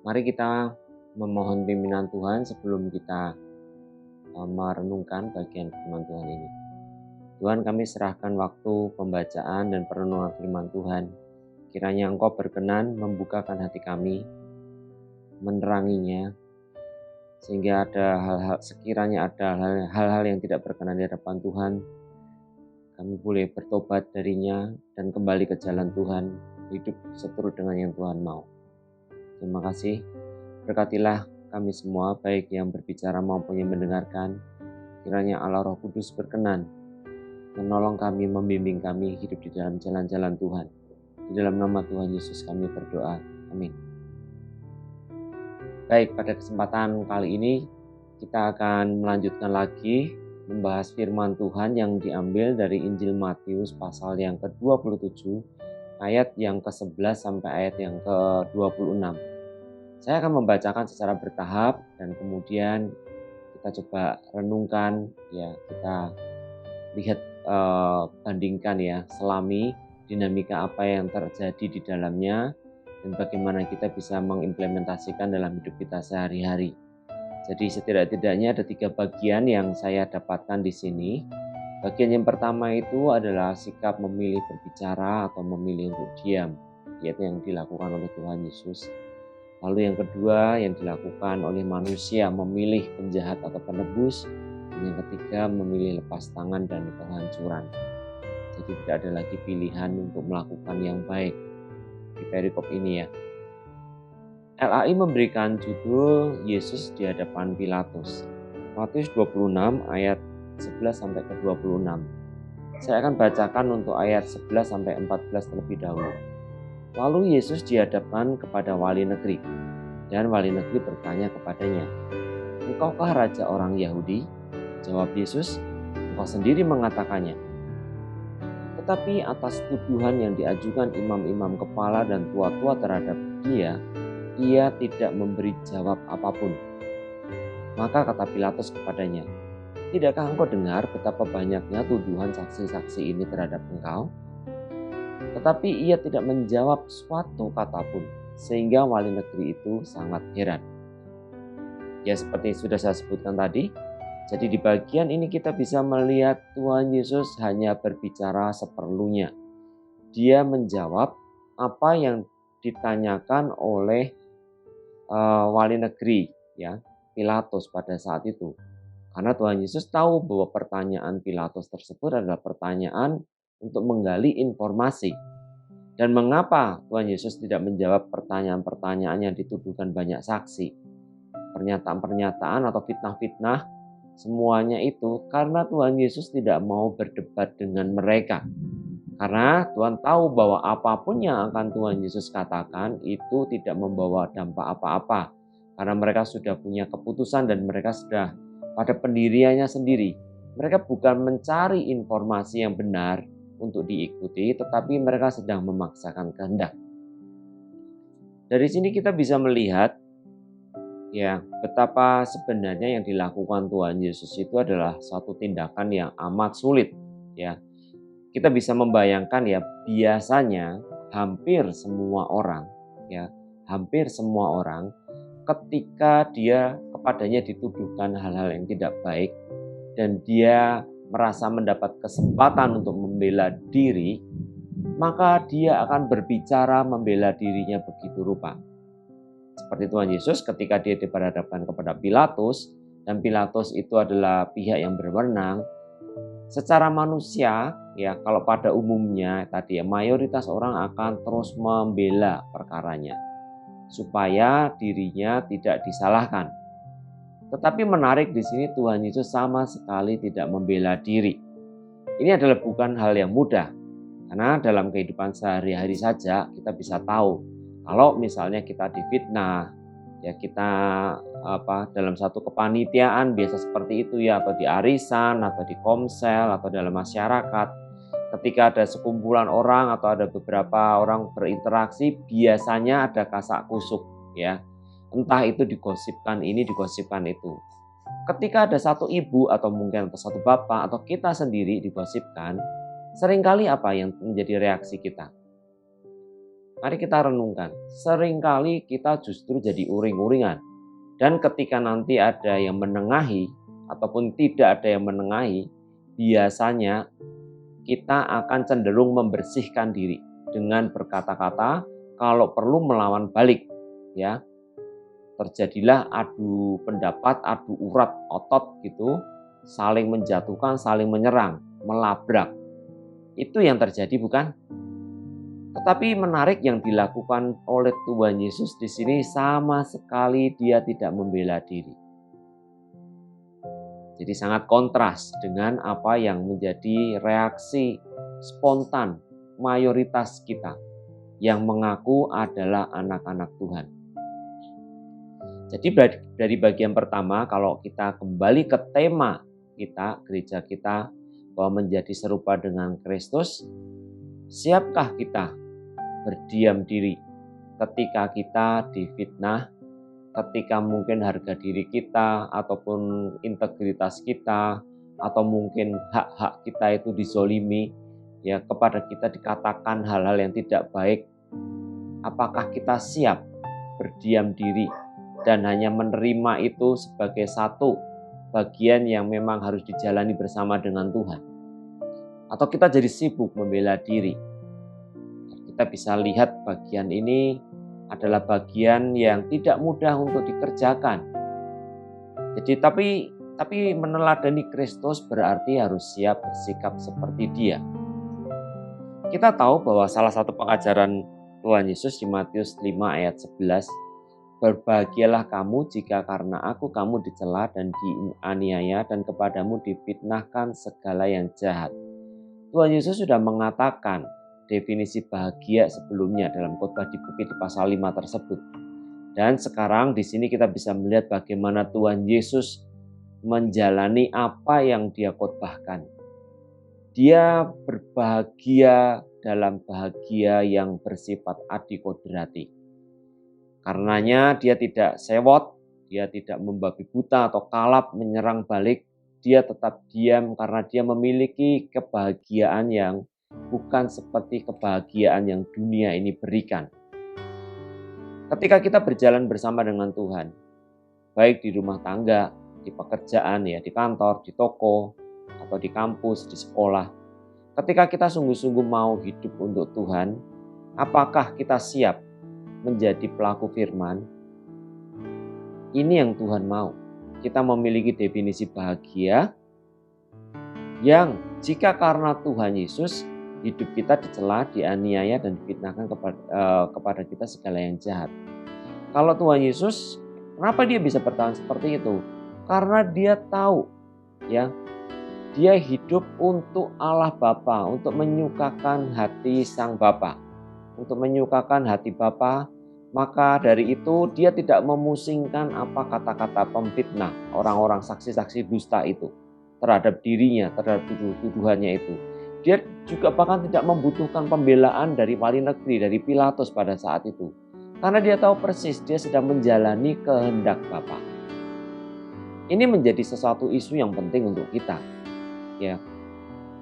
Mari kita memohon pimpinan Tuhan sebelum kita merenungkan bagian firman Tuhan ini. Tuhan, kami serahkan waktu pembacaan dan perenungan firman Tuhan. Kiranya Engkau berkenan membukakan hati kami, meneranginya, sehingga sekiranya ada hal-hal yang tidak berkenan di hadapan Tuhan, kami boleh bertobat darinya dan kembali ke jalan Tuhan, hidup seturut dengan yang Tuhan mau. Terima kasih, berkatilah kami semua, baik yang berbicara maupun yang mendengarkan. Kiranya Allah Roh Kudus berkenan menolong kami, membimbing kami hidup di dalam jalan-jalan Tuhan. Di dalam nama Tuhan Yesus kami berdoa. Amin. Baik, pada kesempatan kali ini kita akan melanjutkan lagi membahas firman Tuhan yang diambil dari Injil Matius pasal yang ke-27 ayat yang ke-11 sampai ayat yang ke-26. Saya akan membacakan secara bertahap dan kemudian kita coba renungkan, ya, kita lihat, bandingkan ya, selami dinamika apa yang terjadi di dalamnya dan bagaimana kita bisa mengimplementasikan dalam hidup kita sehari-hari. Jadi setidak-tidaknya ada 3 bagian yang saya dapatkan di sini. Bagian yang pertama itu adalah sikap memilih berbicara atau memilih untuk diam, yaitu yang dilakukan oleh Tuhan Yesus. Lalu yang kedua yang dilakukan oleh manusia, memilih penjahat atau penebus. Dan yang ketiga memilih lepas tangan dan kehancuran. Jadi tidak ada lagi pilihan untuk melakukan yang baik di perikop ini ya. LAI memberikan judul Yesus di hadapan Pilatus. Matius 26 ayat 11 sampai ke 26. Saya akan bacakan untuk ayat 11 sampai 14 terlebih dahulu. Lalu Yesus dihadapkan kepada wali negeri, dan wali negeri bertanya kepadanya, "Engkaukah raja orang Yahudi?" Jawab Yesus, "Engkau sendiri mengatakannya." Tetapi atas tuduhan yang diajukan imam-imam kepala dan tua-tua terhadap dia, ia tidak memberi jawab apapun. Maka kata Pilatus kepadanya, "Tidakkah engkau dengar betapa banyaknya tuduhan saksi-saksi ini terhadap engkau?" Tetapi ia tidak menjawab suatu kata pun, sehingga wali negeri itu sangat heran. Ya, seperti sudah saya sebutkan tadi, jadi di bagian ini kita bisa melihat Tuhan Yesus hanya berbicara seperlunya. Dia menjawab apa yang ditanyakan oleh wali negeri, ya, Pilatus pada saat itu. Karena Tuhan Yesus tahu bahwa pertanyaan Pilatus tersebut adalah pertanyaan untuk menggali informasi. Dan mengapa Tuhan Yesus tidak menjawab pertanyaan-pertanyaan yang dituduhkan banyak saksi? Pernyataan-pernyataan atau fitnah-fitnah, semuanya itu karena Tuhan Yesus tidak mau berdebat dengan mereka. Karena Tuhan tahu bahwa apapun yang akan Tuhan Yesus katakan itu tidak membawa dampak apa-apa. Karena mereka sudah punya keputusan dan mereka sudah pada pendiriannya sendiri. Mereka bukan mencari informasi yang benar untuk diikuti, tetapi mereka sedang memaksakan kehendak. Dari sini kita bisa melihat ya betapa sebenarnya yang dilakukan Tuhan Yesus itu adalah satu tindakan yang amat sulit ya. Kita bisa membayangkan ya, biasanya hampir semua orang ketika kepadanya dituduhkan hal-hal yang tidak baik dan dia merasa mendapat kesempatan untuk membela diri, maka dia akan berbicara membela dirinya begitu rupa. Seperti Tuhan Yesus ketika dia diperhadapkan kepada Pilatus, dan Pilatus itu adalah pihak yang berwenang. Secara manusia, ya kalau pada umumnya tadi ya, mayoritas orang akan terus membela perkaranya supaya dirinya tidak disalahkan. Tetapi menarik di sini Tuhan Yesus sama sekali tidak membela diri. Ini adalah bukan hal yang mudah. Karena dalam kehidupan sehari-hari saja kita bisa tahu kalau misalnya kita difitnah, ya kita dalam satu kepanitiaan biasa seperti itu ya, atau di arisan atau di komsel atau dalam masyarakat, ketika ada sekumpulan orang atau ada beberapa orang berinteraksi, biasanya ada kasak kusuk ya. Entah itu digosipkan ini, digosipkan itu. Ketika ada satu ibu atau mungkin satu bapak atau kita sendiri digosipkan, seringkali apa yang menjadi reaksi kita? Mari kita renungkan. Seringkali kita justru jadi uring-uringan. Dan ketika nanti ada yang menengahi ataupun tidak ada yang menengahi, biasanya kita akan cenderung membersihkan diri dengan berkata-kata, kalau perlu melawan balik, ya. Terjadilah adu pendapat, adu urat otot gitu, saling menjatuhkan, saling menyerang, melabrak. Itu yang terjadi, bukan? Tetapi menarik yang dilakukan oleh Tuhan Yesus di sini, sama sekali dia tidak membela diri. Jadi sangat kontras dengan apa yang menjadi reaksi spontan mayoritas kita yang mengaku adalah anak-anak Tuhan. Jadi dari bagian pertama, kalau kita kembali ke tema kita, gereja kita, bahwa menjadi serupa dengan Kristus, siapkah kita berdiam diri ketika kita difitnah, ketika mungkin harga diri kita ataupun integritas kita atau mungkin hak-hak kita itu dizolimi, ya, kepada kita dikatakan hal-hal yang tidak baik. Apakah kita siap berdiam diri dan hanya menerima itu sebagai satu bagian yang memang harus dijalani bersama dengan Tuhan? Atau kita jadi sibuk membela diri? Kita bisa lihat bagian ini adalah bagian yang tidak mudah untuk dikerjakan. Jadi tapi meneladani Kristus berarti harus siap bersikap seperti Dia. Kita tahu bahwa salah satu pengajaran Tuhan Yesus di Matius 5 ayat 11, berbahagialah kamu jika karena aku kamu dicela dan dianiaya dan kepadamu difitnahkan segala yang jahat. Tuhan Yesus sudah mengatakan definisi bahagia sebelumnya dalam khotbah di bukit di pasal 5 tersebut. Dan sekarang di sini kita bisa melihat bagaimana Tuhan Yesus menjalani apa yang dia khotbahkan. Dia berbahagia dalam bahagia yang bersifat adikodrati. Karenanya dia tidak sewot, dia tidak membabi buta atau kalap menyerang balik. Dia tetap diam karena dia memiliki kebahagiaan yang bukan seperti kebahagiaan yang dunia ini berikan. Ketika kita berjalan bersama dengan Tuhan, baik di rumah tangga, di pekerjaan, ya, di kantor, di toko, atau di kampus, di sekolah, ketika kita sungguh-sungguh mau hidup untuk Tuhan, apakah kita siap menjadi pelaku firman? Ini yang Tuhan mau. Kita memiliki definisi bahagia yang jika karena Tuhan Yesus, hidup kita dicela, dianiaya, dan difitnahkan kepada kita segala yang jahat. Kalau Tuhan Yesus, kenapa dia bisa bertahan seperti itu? Karena dia tahu, ya, dia hidup untuk Allah Bapa, untuk menyukakan hati Sang Bapa, untuk menyukakan hati Bapa. Maka dari itu dia tidak memusingkan apa kata-kata pemfitnah, orang-orang saksi-saksi dusta itu terhadap dirinya, terhadap tuduhannya itu. Dia juga bahkan tidak membutuhkan pembelaan dari wali negeri, dari Pilatus pada saat itu. Karena dia tahu persis dia sedang menjalani kehendak Bapa. Ini menjadi sesuatu isu yang penting untuk kita. Ya,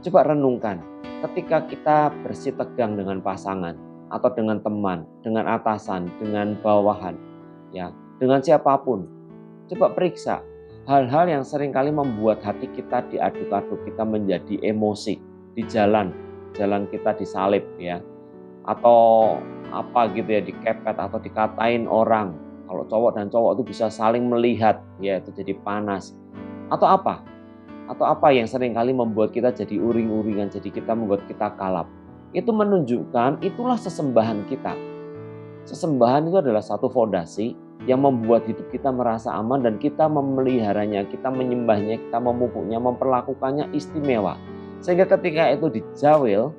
coba renungkan, ketika kita bersitegang dengan pasangan, atau dengan teman, dengan atasan, dengan bawahan, ya, dengan siapapun, coba periksa hal-hal yang seringkali membuat hati kita diaduk-aduk, kita menjadi emosi di jalan kita disalib, ya, atau apa gitu ya, dikepet atau dikatain orang. Kalau cowok dan cowok itu bisa saling melihat, ya, itu jadi panas. Atau apa yang seringkali membuat kita jadi uring-uringan, jadi kita membuat kita kalap. Itu menunjukkan itulah sesembahan kita. Sesembahan itu adalah satu fondasi yang membuat hidup kita merasa aman dan kita memeliharanya, kita menyembahnya, kita memupuknya, memperlakukannya istimewa. Sehingga ketika itu dijawil,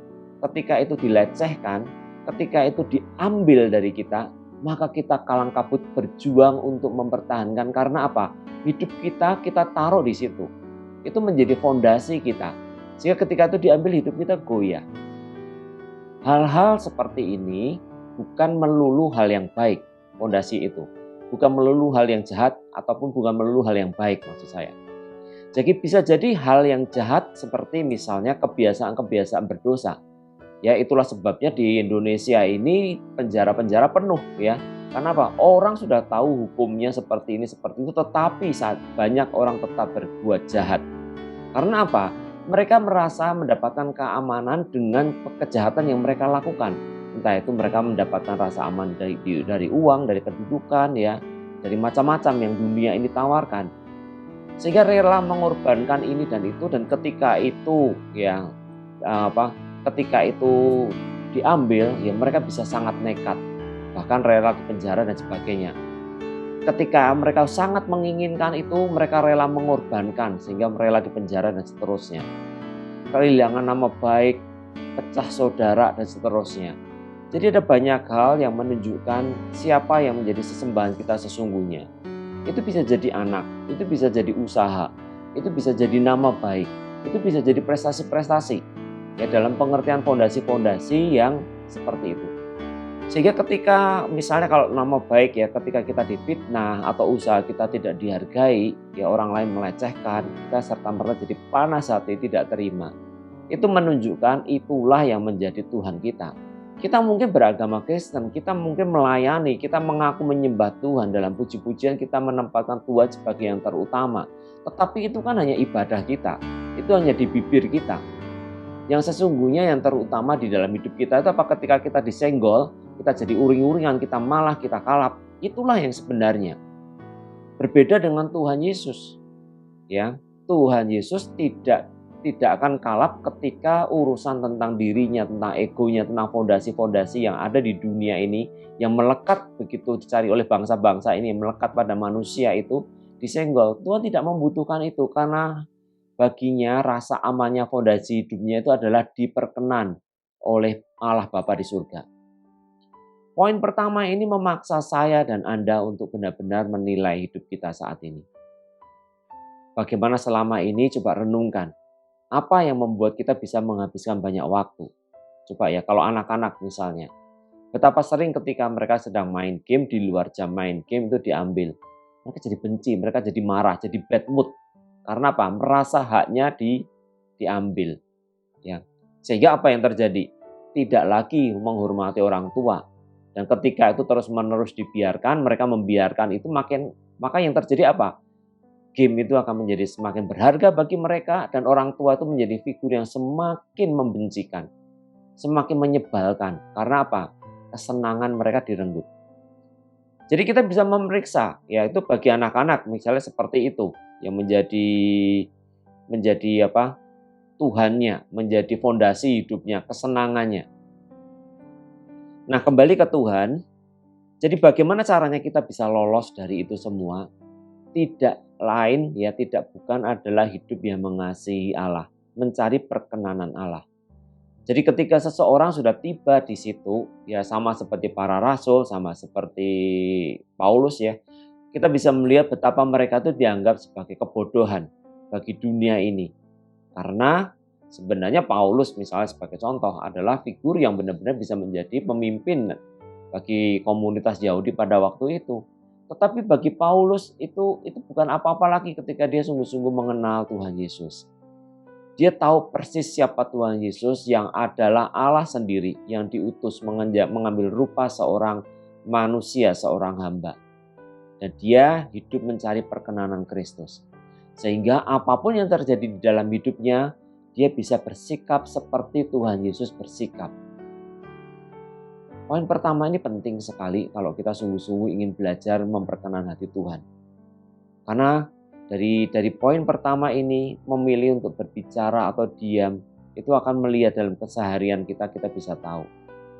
ketika itu dilecehkan, ketika itu diambil dari kita, maka kita kalang kabut berjuang untuk mempertahankan. Karena apa? Hidup kita taruh di situ. Itu menjadi fondasi kita. Sehingga ketika itu diambil, hidup kita goyah. Hal-hal seperti ini bukan melulu hal yang baik, fondasi itu. Bukan melulu hal yang jahat ataupun bukan melulu hal yang baik, maksud saya. Jadi bisa jadi hal yang jahat seperti misalnya kebiasaan-kebiasaan berdosa. Ya itulah sebabnya di Indonesia ini penjara-penjara penuh ya. Karena apa? Orang sudah tahu hukumnya seperti ini, seperti itu, tetapi saat banyak orang tetap berbuat jahat. Karena apa? Mereka merasa mendapatkan keamanan dengan kejahatan yang mereka lakukan. Entah itu mereka mendapatkan rasa aman dari uang, dari kedudukan ya, dari macam-macam yang dunia ini tawarkan. Sehingga rela mengorbankan ini dan itu, dan ketika itu ya ketika itu diambil ya mereka bisa sangat nekat, bahkan rela di penjara dan sebagainya. Ketika mereka sangat menginginkan itu, mereka rela mengorbankan sehingga rela di penjara dan seterusnya. Kehilangan nama baik, pecah saudara dan seterusnya. Jadi ada banyak hal yang menunjukkan siapa yang menjadi sesembahan kita sesungguhnya. Itu bisa jadi anak, itu bisa jadi usaha, itu bisa jadi nama baik, itu bisa jadi prestasi-prestasi. Ya dalam pengertian fondasi-fondasi yang seperti itu. Sehingga ketika misalnya kalau nama baik ya, ketika kita difitnah atau usaha kita tidak dihargai, ya orang lain melecehkan, kita serta-merta jadi panas hati, tidak terima. Itu menunjukkan itulah yang menjadi Tuhan kita. Kita mungkin beragama Kristen, kita mungkin melayani, kita mengaku menyembah Tuhan, dalam puji-pujian kita menempatkan Tuhan sebagai yang terutama. Tetapi itu kan hanya ibadah kita, itu hanya di bibir kita. Yang sesungguhnya yang terutama di dalam hidup kita itu apa? Ketika kita disenggol, kita jadi uring-uringan, kita malah, kita kalap. Itulah yang sebenarnya. Berbeda dengan Tuhan Yesus. Ya, Tuhan Yesus tidak akan kalap ketika urusan tentang dirinya, tentang egonya, tentang fondasi-fondasi yang ada di dunia ini, yang melekat begitu dicari oleh bangsa-bangsa ini, yang melekat pada manusia itu disenggol. Tuhan tidak membutuhkan itu, karena baginya rasa amannya fondasi hidupnya itu adalah diperkenan oleh Allah Bapa di surga. Poin pertama ini memaksa saya dan Anda untuk benar-benar menilai hidup kita saat ini. Bagaimana selama ini, coba renungkan. Apa yang membuat kita bisa menghabiskan banyak waktu? Coba ya, kalau anak-anak misalnya. Betapa sering ketika mereka sedang main game, di luar jam main game itu diambil. Mereka jadi benci, mereka jadi marah, jadi bad mood. Karena apa? Merasa haknya diambil. Ya. Sehingga apa yang terjadi? Tidak lagi menghormati orang tua. Dan ketika itu terus-menerus dibiarkan, mereka membiarkan itu, maka yang terjadi apa? Game itu akan menjadi semakin berharga bagi mereka, dan orang tua itu menjadi figur yang semakin membencikan, semakin menyebalkan. Karena apa? Kesenangan mereka direnggut. Jadi kita bisa memeriksa, yaitu bagi anak-anak misalnya seperti itu, yang menjadi Tuhannya, menjadi fondasi hidupnya, kesenangannya. Nah, kembali ke Tuhan. Jadi bagaimana caranya kita bisa lolos dari itu semua? Tidak lain ya, tidak bukan adalah hidup yang mengasihi Allah, mencari perkenanan Allah. Jadi ketika seseorang sudah tiba di situ, ya sama seperti para rasul, sama seperti Paulus ya, kita bisa melihat betapa mereka itu dianggap sebagai kebodohan bagi dunia ini. Karena sebenarnya Paulus misalnya sebagai contoh adalah figur yang benar-benar bisa menjadi pemimpin bagi komunitas Yahudi pada waktu itu. Tetapi bagi Paulus itu bukan apa-apa lagi ketika dia sungguh-sungguh mengenal Tuhan Yesus. Dia tahu persis siapa Tuhan Yesus, yang adalah Allah sendiri yang diutus mengambil rupa seorang manusia, seorang hamba. Dan dia hidup mencari perkenanan Kristus. Sehingga apapun yang terjadi di dalam hidupnya, dia bisa bersikap seperti Tuhan Yesus bersikap. Poin pertama ini penting sekali kalau kita sungguh-sungguh ingin belajar memperkenan hati Tuhan. Karena dari poin pertama ini, memilih untuk berbicara atau diam, itu akan melihat dalam keseharian kita bisa tahu.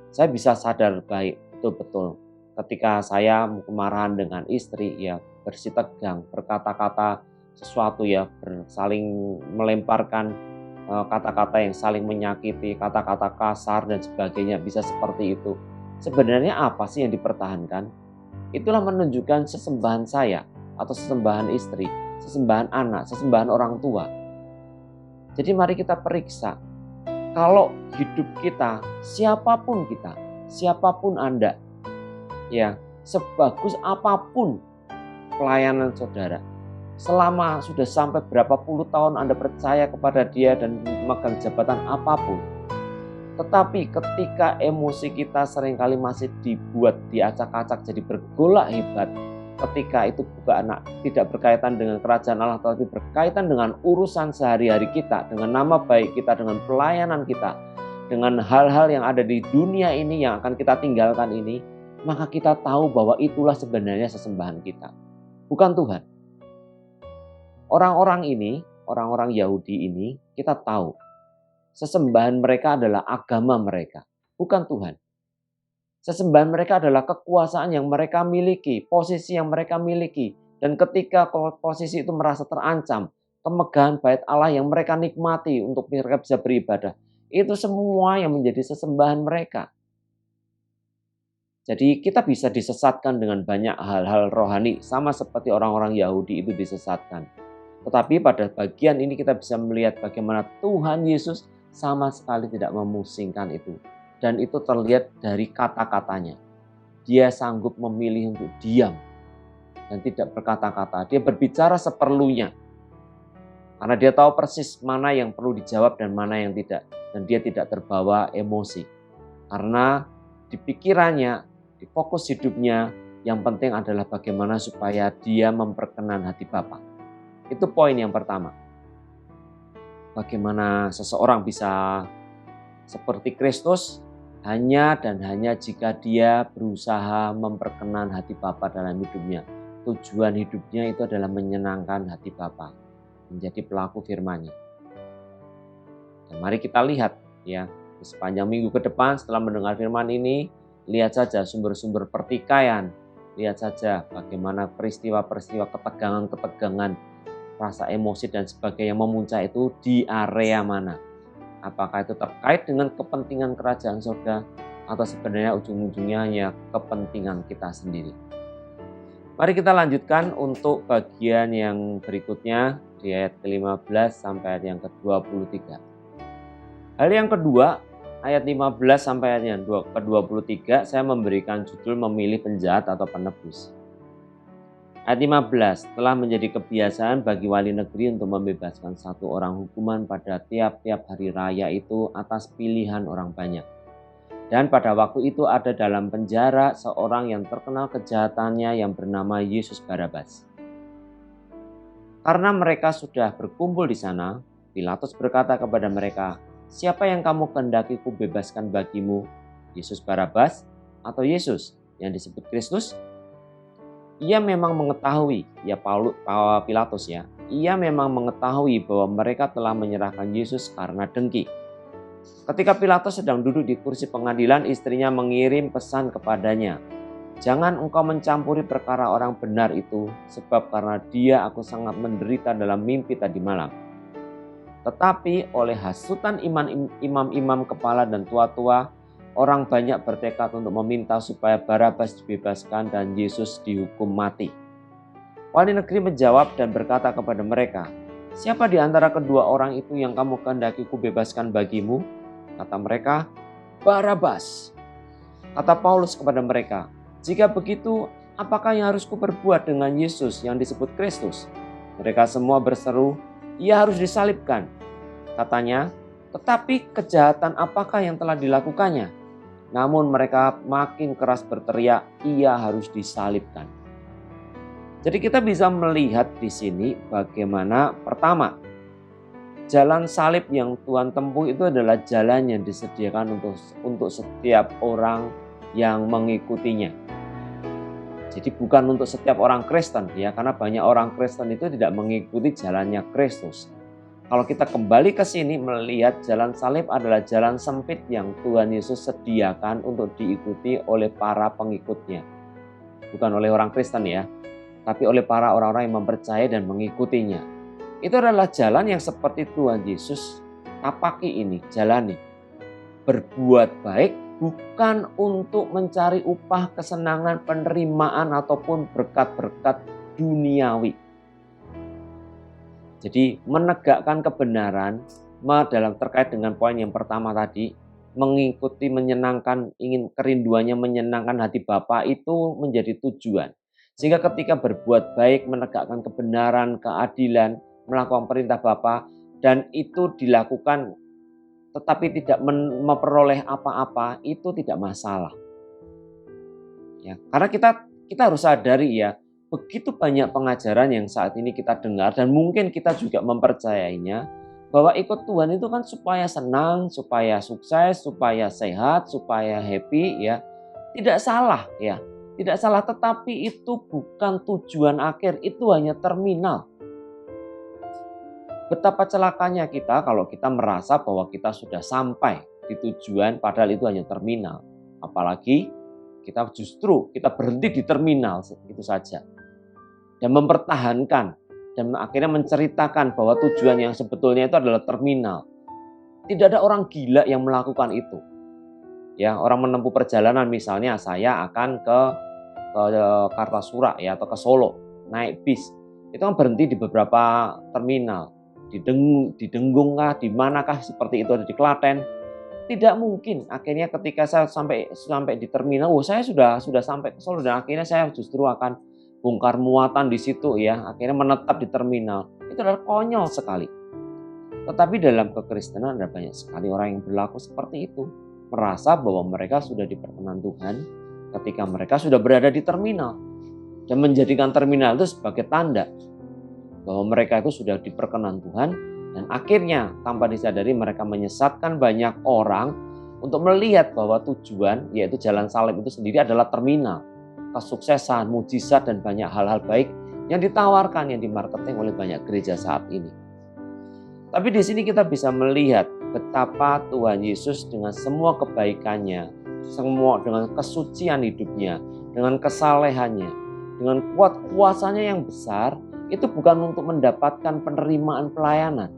Saya bisa sadar baik, betul-betul. Ketika saya kemarahan dengan istri, ya bersitegang, berkata-kata sesuatu ya, saling melemparkan kata-kata yang saling menyakiti, kata-kata kasar dan sebagainya, bisa seperti itu. Sebenarnya apa sih yang dipertahankan? Itulah menunjukkan sesembahan saya atau sesembahan istri, sesembahan anak, sesembahan orang tua. Jadi mari kita periksa. Kalau hidup kita, siapapun Anda, ya, sebagus apapun pelayanan saudara, selama sudah sampai berapa puluh tahun Anda percaya kepada dia dan memegang jabatan apapun, Tetapi ketika emosi kita seringkali masih dibuat diacak-acak jadi bergolak hebat, ketika itu bukan tidak berkaitan dengan kerajaan Allah, tetapi berkaitan dengan urusan sehari-hari kita, dengan nama baik kita, dengan pelayanan kita, dengan hal-hal yang ada di dunia ini yang akan kita tinggalkan ini, maka kita tahu bahwa itulah sebenarnya sesembahan kita, bukan Tuhan. Orang-orang ini, orang-orang Yahudi ini, kita tahu sesembahan mereka adalah agama mereka, bukan Tuhan. Sesembahan mereka adalah kekuasaan yang mereka miliki, posisi yang mereka miliki. Dan ketika posisi itu merasa terancam, kemegahan bait Allah yang mereka nikmati untuk mereka bisa beribadah, itu semua yang menjadi sesembahan mereka. Jadi kita bisa disesatkan dengan banyak hal-hal rohani, sama seperti orang-orang Yahudi itu disesatkan. Tetapi pada bagian ini kita bisa melihat bagaimana Tuhan Yesus sama sekali tidak memusingkan itu. Dan itu terlihat dari kata-katanya. Dia sanggup memilih untuk diam dan tidak berkata-kata. Dia berbicara seperlunya. Karena dia tahu persis mana yang perlu dijawab dan mana yang tidak. Dan dia tidak terbawa emosi. Karena di pikirannya, di fokus hidupnya, yang penting adalah bagaimana supaya dia memperkenan hati Bapa. Itu poin yang pertama. Bagaimana seseorang bisa seperti Kristus hanya dan hanya jika dia berusaha memperkenan hati Bapa dalam hidupnya. Tujuan hidupnya itu adalah menyenangkan hati Bapa, menjadi pelaku firman-Nya. Dan mari kita lihat ya, di sepanjang minggu ke depan setelah mendengar firman ini, lihat saja sumber-sumber pertikaian, lihat saja bagaimana peristiwa-peristiwa ketegangan-ketegangan, rasa emosi dan sebagainya memuncak itu di area mana. Apakah itu terkait dengan kepentingan kerajaan surga atau sebenarnya ujung-ujungnya hanya kepentingan kita sendiri. Mari kita lanjutkan untuk bagian yang berikutnya di ayat ke-15 sampai ayat yang ke-23. Hal yang kedua, ayat 15 sampai ayat yang ke-23 saya memberikan judul memilih penjahat atau penebus. Ayat 15, telah menjadi kebiasaan bagi wali negeri untuk membebaskan satu orang hukuman pada tiap-tiap hari raya itu atas pilihan orang banyak. Dan pada waktu itu ada dalam penjara seorang yang terkenal kejahatannya yang bernama Yesus Barabas. Karena mereka sudah berkumpul di sana, Pilatus berkata kepada mereka, "Siapa yang kamu kehendaki kubebaskan bagimu, Yesus Barabas atau Yesus yang disebut Kristus?" Ia memang mengetahui, Pilatus ya, ia memang mengetahui bahwa mereka telah menyerahkan Yesus karena dengki. Ketika Pilatus sedang duduk di kursi pengadilan, istrinya mengirim pesan kepadanya, "Jangan engkau mencampuri perkara orang benar itu, sebab karena dia aku sangat menderita dalam mimpi tadi malam." Tetapi oleh hasutan imam-imam kepala dan tua-tua, orang banyak bertekad untuk meminta supaya Barabas dibebaskan dan Yesus dihukum mati. Wali negeri menjawab dan berkata kepada mereka, "Siapa di antara kedua orang itu yang kamu kehendaki kubebaskan bagimu?" Kata mereka, "Barabas." Kata Paulus kepada mereka, "Jika begitu, apakah yang harus kuperbuat dengan Yesus yang disebut Kristus?" Mereka semua berseru, "Ia harus disalibkan." Katanya, "Tetapi kejahatan apakah yang telah dilakukannya?" Namun mereka makin keras berteriak, "Ia harus disalibkan." Jadi kita bisa melihat di sini bagaimana pertama, jalan salib yang Tuhan tempuh itu adalah jalan yang disediakan untuk setiap orang yang mengikutinya. Jadi bukan untuk setiap orang Kristen ya, karena banyak orang Kristen itu tidak mengikuti jalannya Kristus. Kalau kita kembali ke sini melihat jalan salib adalah jalan sempit yang Tuhan Yesus sediakan untuk diikuti oleh para pengikutnya. Bukan oleh orang Kristen ya, tapi oleh para orang-orang yang mempercayai dan mengikutinya. Itu adalah jalan yang seperti Tuhan Yesus tapaki ini, jalani. Berbuat baik bukan untuk mencari upah, kesenangan, penerimaan ataupun berkat-berkat duniawi. Jadi menegakkan kebenaran dalam terkait dengan poin yang pertama tadi, mengikuti menyenangkan, ingin kerinduannya menyenangkan hati Bapa itu menjadi tujuan. Sehingga ketika berbuat baik, menegakkan kebenaran, keadilan, melakukan perintah Bapa, dan itu dilakukan tetapi tidak memperoleh apa-apa, itu tidak masalah. Ya, karena kita harus sadari ya, begitu banyak pengajaran yang saat ini kita dengar dan mungkin kita juga mempercayainya, bahwa ikut Tuhan itu kan supaya senang, supaya sukses, supaya sehat, supaya happy ya. Tidak salah ya. Tidak salah, tetapi itu bukan tujuan akhir, itu hanya terminal. Betapa celakanya kita kalau kita merasa bahwa kita sudah sampai di tujuan padahal itu hanya terminal. Apalagi kita berhenti di terminal gitu saja. Dan mempertahankan dan akhirnya menceritakan bahwa tujuan yang sebetulnya itu adalah terminal. Tidak ada orang gila yang melakukan itu. Ya, orang menempuh perjalanan misalnya saya akan ke Kartasura ya atau ke Solo, naik bis. Itu kan berhenti di beberapa terminal. Di Denggung kah, di manakah seperti itu, ada di Klaten. Tidak mungkin akhirnya ketika saya sampai di terminal, saya sudah sampai ke Solo dan akhirnya saya justru akan bongkar muatan di situ ya, akhirnya menetap di terminal. Itu adalah konyol sekali. Tetapi dalam kekristenan ada banyak sekali orang yang berlaku seperti itu. Merasa bahwa mereka sudah diperkenan Tuhan ketika mereka sudah berada di terminal. Dan menjadikan terminal itu sebagai tanda bahwa mereka itu sudah diperkenan Tuhan. Dan akhirnya tanpa disadari mereka menyesatkan banyak orang untuk melihat bahwa tujuan yaitu jalan salib itu sendiri adalah terminal. Kesuksesan, mujizat dan banyak hal-hal baik yang ditawarkan, yang dimarketing oleh banyak gereja saat ini. Tapi di sini kita bisa melihat betapa Tuhan Yesus dengan semua kebaikannya, semua dengan kesucian hidupnya, dengan kesalehannya, dengan kuasanya yang besar, itu bukan untuk mendapatkan penerimaan pelayanan.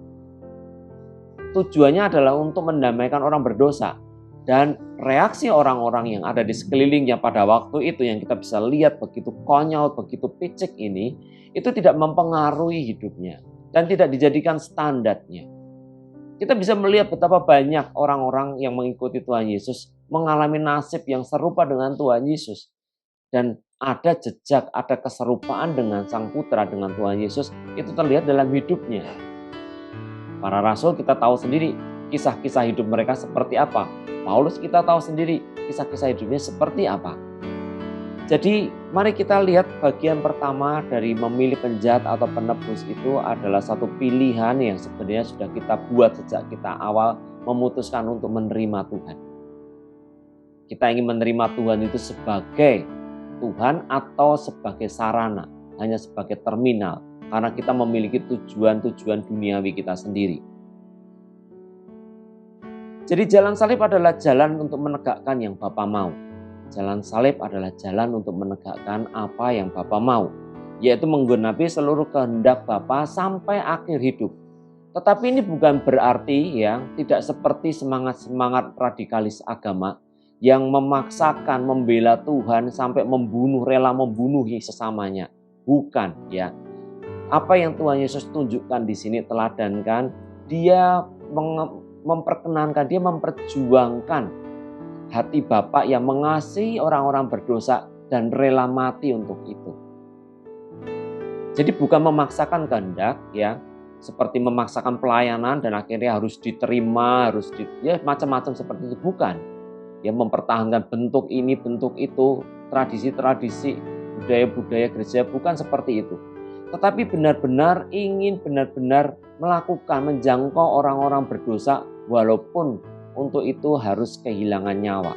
Tujuannya adalah untuk mendamaikan orang berdosa. Dan reaksi orang-orang yang ada di sekelilingnya pada waktu itu yang kita bisa lihat begitu konyol, begitu picik ini, itu tidak mempengaruhi hidupnya dan tidak dijadikan standarnya. Kita bisa melihat betapa banyak orang-orang yang mengikuti Tuhan Yesus mengalami nasib yang serupa dengan Tuhan Yesus. Dan ada jejak, ada keserupaan dengan Sang Putra, dengan Tuhan Yesus, itu terlihat dalam hidupnya. Para rasul kita tahu sendiri kisah-kisah hidup mereka seperti apa. Paulus kita tahu sendiri kisah-kisah hidupnya seperti apa. Jadi mari kita lihat bagian pertama dari memilih penjahat atau penebus itu adalah satu pilihan yang sebenarnya sudah kita buat sejak kita awal memutuskan untuk menerima Tuhan. Kita ingin menerima Tuhan itu sebagai Tuhan atau sebagai sarana, hanya sebagai terminal. Karena kita memiliki tujuan-tujuan duniawi kita sendiri. Jadi jalan salib adalah jalan untuk menegakkan yang Bapa mau. Jalan salib adalah jalan untuk menegakkan apa yang Bapa mau. Yaitu menggenapi seluruh kehendak Bapa sampai akhir hidup. Tetapi ini bukan berarti ya tidak seperti semangat-semangat radikalis agama yang memaksakan membela Tuhan sampai rela membunuh sesamanya. Bukan ya. Apa yang Tuhan Yesus tunjukkan di sini teladankan, dia memperkenankan, dia memperjuangkan hati Bapa yang mengasihi orang-orang berdosa dan rela mati untuk itu. Jadi bukan memaksakan kehendak ya, seperti memaksakan pelayanan dan akhirnya harus diterima, ya macam-macam seperti itu, bukan. Ya mempertahankan bentuk ini, bentuk itu, tradisi-tradisi, budaya-budaya gereja, bukan seperti itu. Tetapi benar-benar ingin melakukan, menjangkau orang-orang berdosa walaupun untuk itu harus kehilangan nyawa.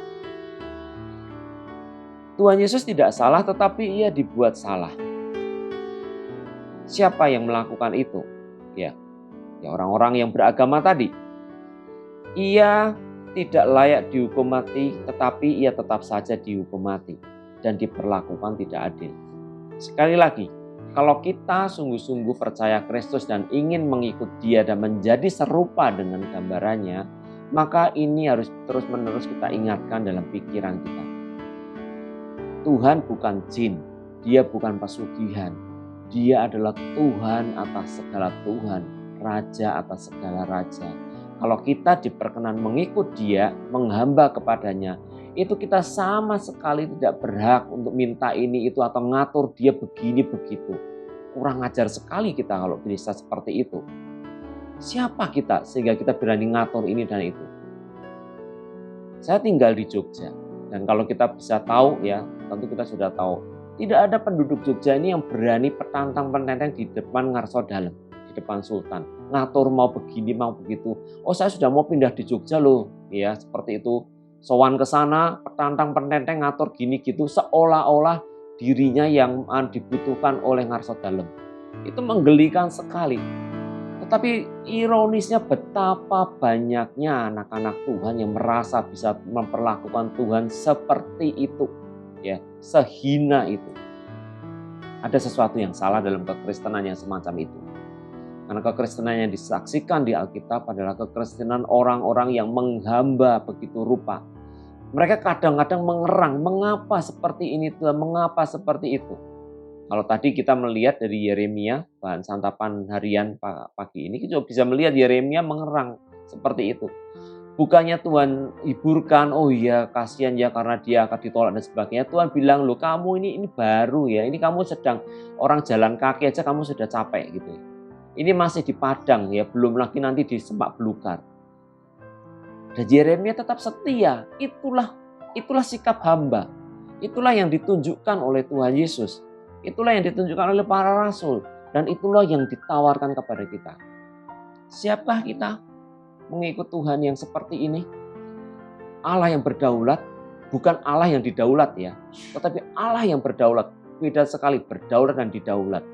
Tuhan Yesus tidak salah tetapi ia dibuat salah. Siapa yang melakukan itu? Ya orang-orang yang beragama tadi. Ia tidak layak dihukum mati tetapi ia tetap saja dihukum mati dan diperlakukan tidak adil. Sekali lagi, kalau kita sungguh-sungguh percaya Kristus dan ingin mengikut Dia dan menjadi serupa dengan gambarannya, maka ini harus terus-menerus kita ingatkan dalam pikiran kita. Tuhan bukan jin, Dia bukan pesugihan. Dia adalah Tuhan atas segala Tuhan, Raja atas segala Raja. Kalau kita diperkenan mengikut Dia, menghamba kepadanya, itu kita sama sekali tidak berhak untuk minta ini itu atau ngatur Dia begini begitu. Kurang ajar sekali kita kalau bisa seperti itu. Siapa kita sehingga kita berani ngatur ini dan itu? Saya tinggal di Jogja, dan kalau kita bisa tahu ya, tentu kita sudah tahu, tidak ada penduduk Jogja ini yang berani petantang-pententeng di depan Ngarso Dalem, di depan Sultan. Ngatur mau begini, mau begitu. Oh, saya sudah mau pindah di Jogja loh, ya seperti itu. Sowan ke sana, petantang-pententeng ngatur gini gitu, seolah-olah dirinya yang dibutuhkan oleh Ngarso Dalem. Itu menggelikan sekali. Tetapi ironisnya betapa banyaknya anak-anak Tuhan yang merasa bisa memperlakukan Tuhan seperti itu, ya, sehina itu. Ada sesuatu yang salah dalam kekristenan yang semacam itu. Karena kekristenan yang disaksikan di Alkitab adalah kekristenan orang-orang yang menghamba begitu rupa. Mereka kadang-kadang mengerang, mengapa seperti ini Tuhan, mengapa seperti itu. Kalau tadi kita melihat dari Yeremia, bahan santapan harian pagi ini, kita bisa melihat Yeremia mengerang seperti itu. Bukannya Tuhan hiburkan, oh iya kasihan ya karena dia akan ditolak dan sebagainya. Tuhan bilang, loh kamu ini baru ya, ini kamu sedang orang jalan kaki aja kamu sudah capek gitu. Ini masih di padang ya, belum lagi nanti di semak belukar. Dan Yeremia tetap setia, itulah sikap hamba. Itulah yang ditunjukkan oleh Tuhan Yesus. Itulah yang ditunjukkan oleh para rasul. Dan itulah yang ditawarkan kepada kita. Siapkah kita mengikut Tuhan yang seperti ini? Allah yang berdaulat, bukan Allah yang didaulat ya. Tetapi Allah yang berdaulat. Beda sekali berdaulat dan didaulat.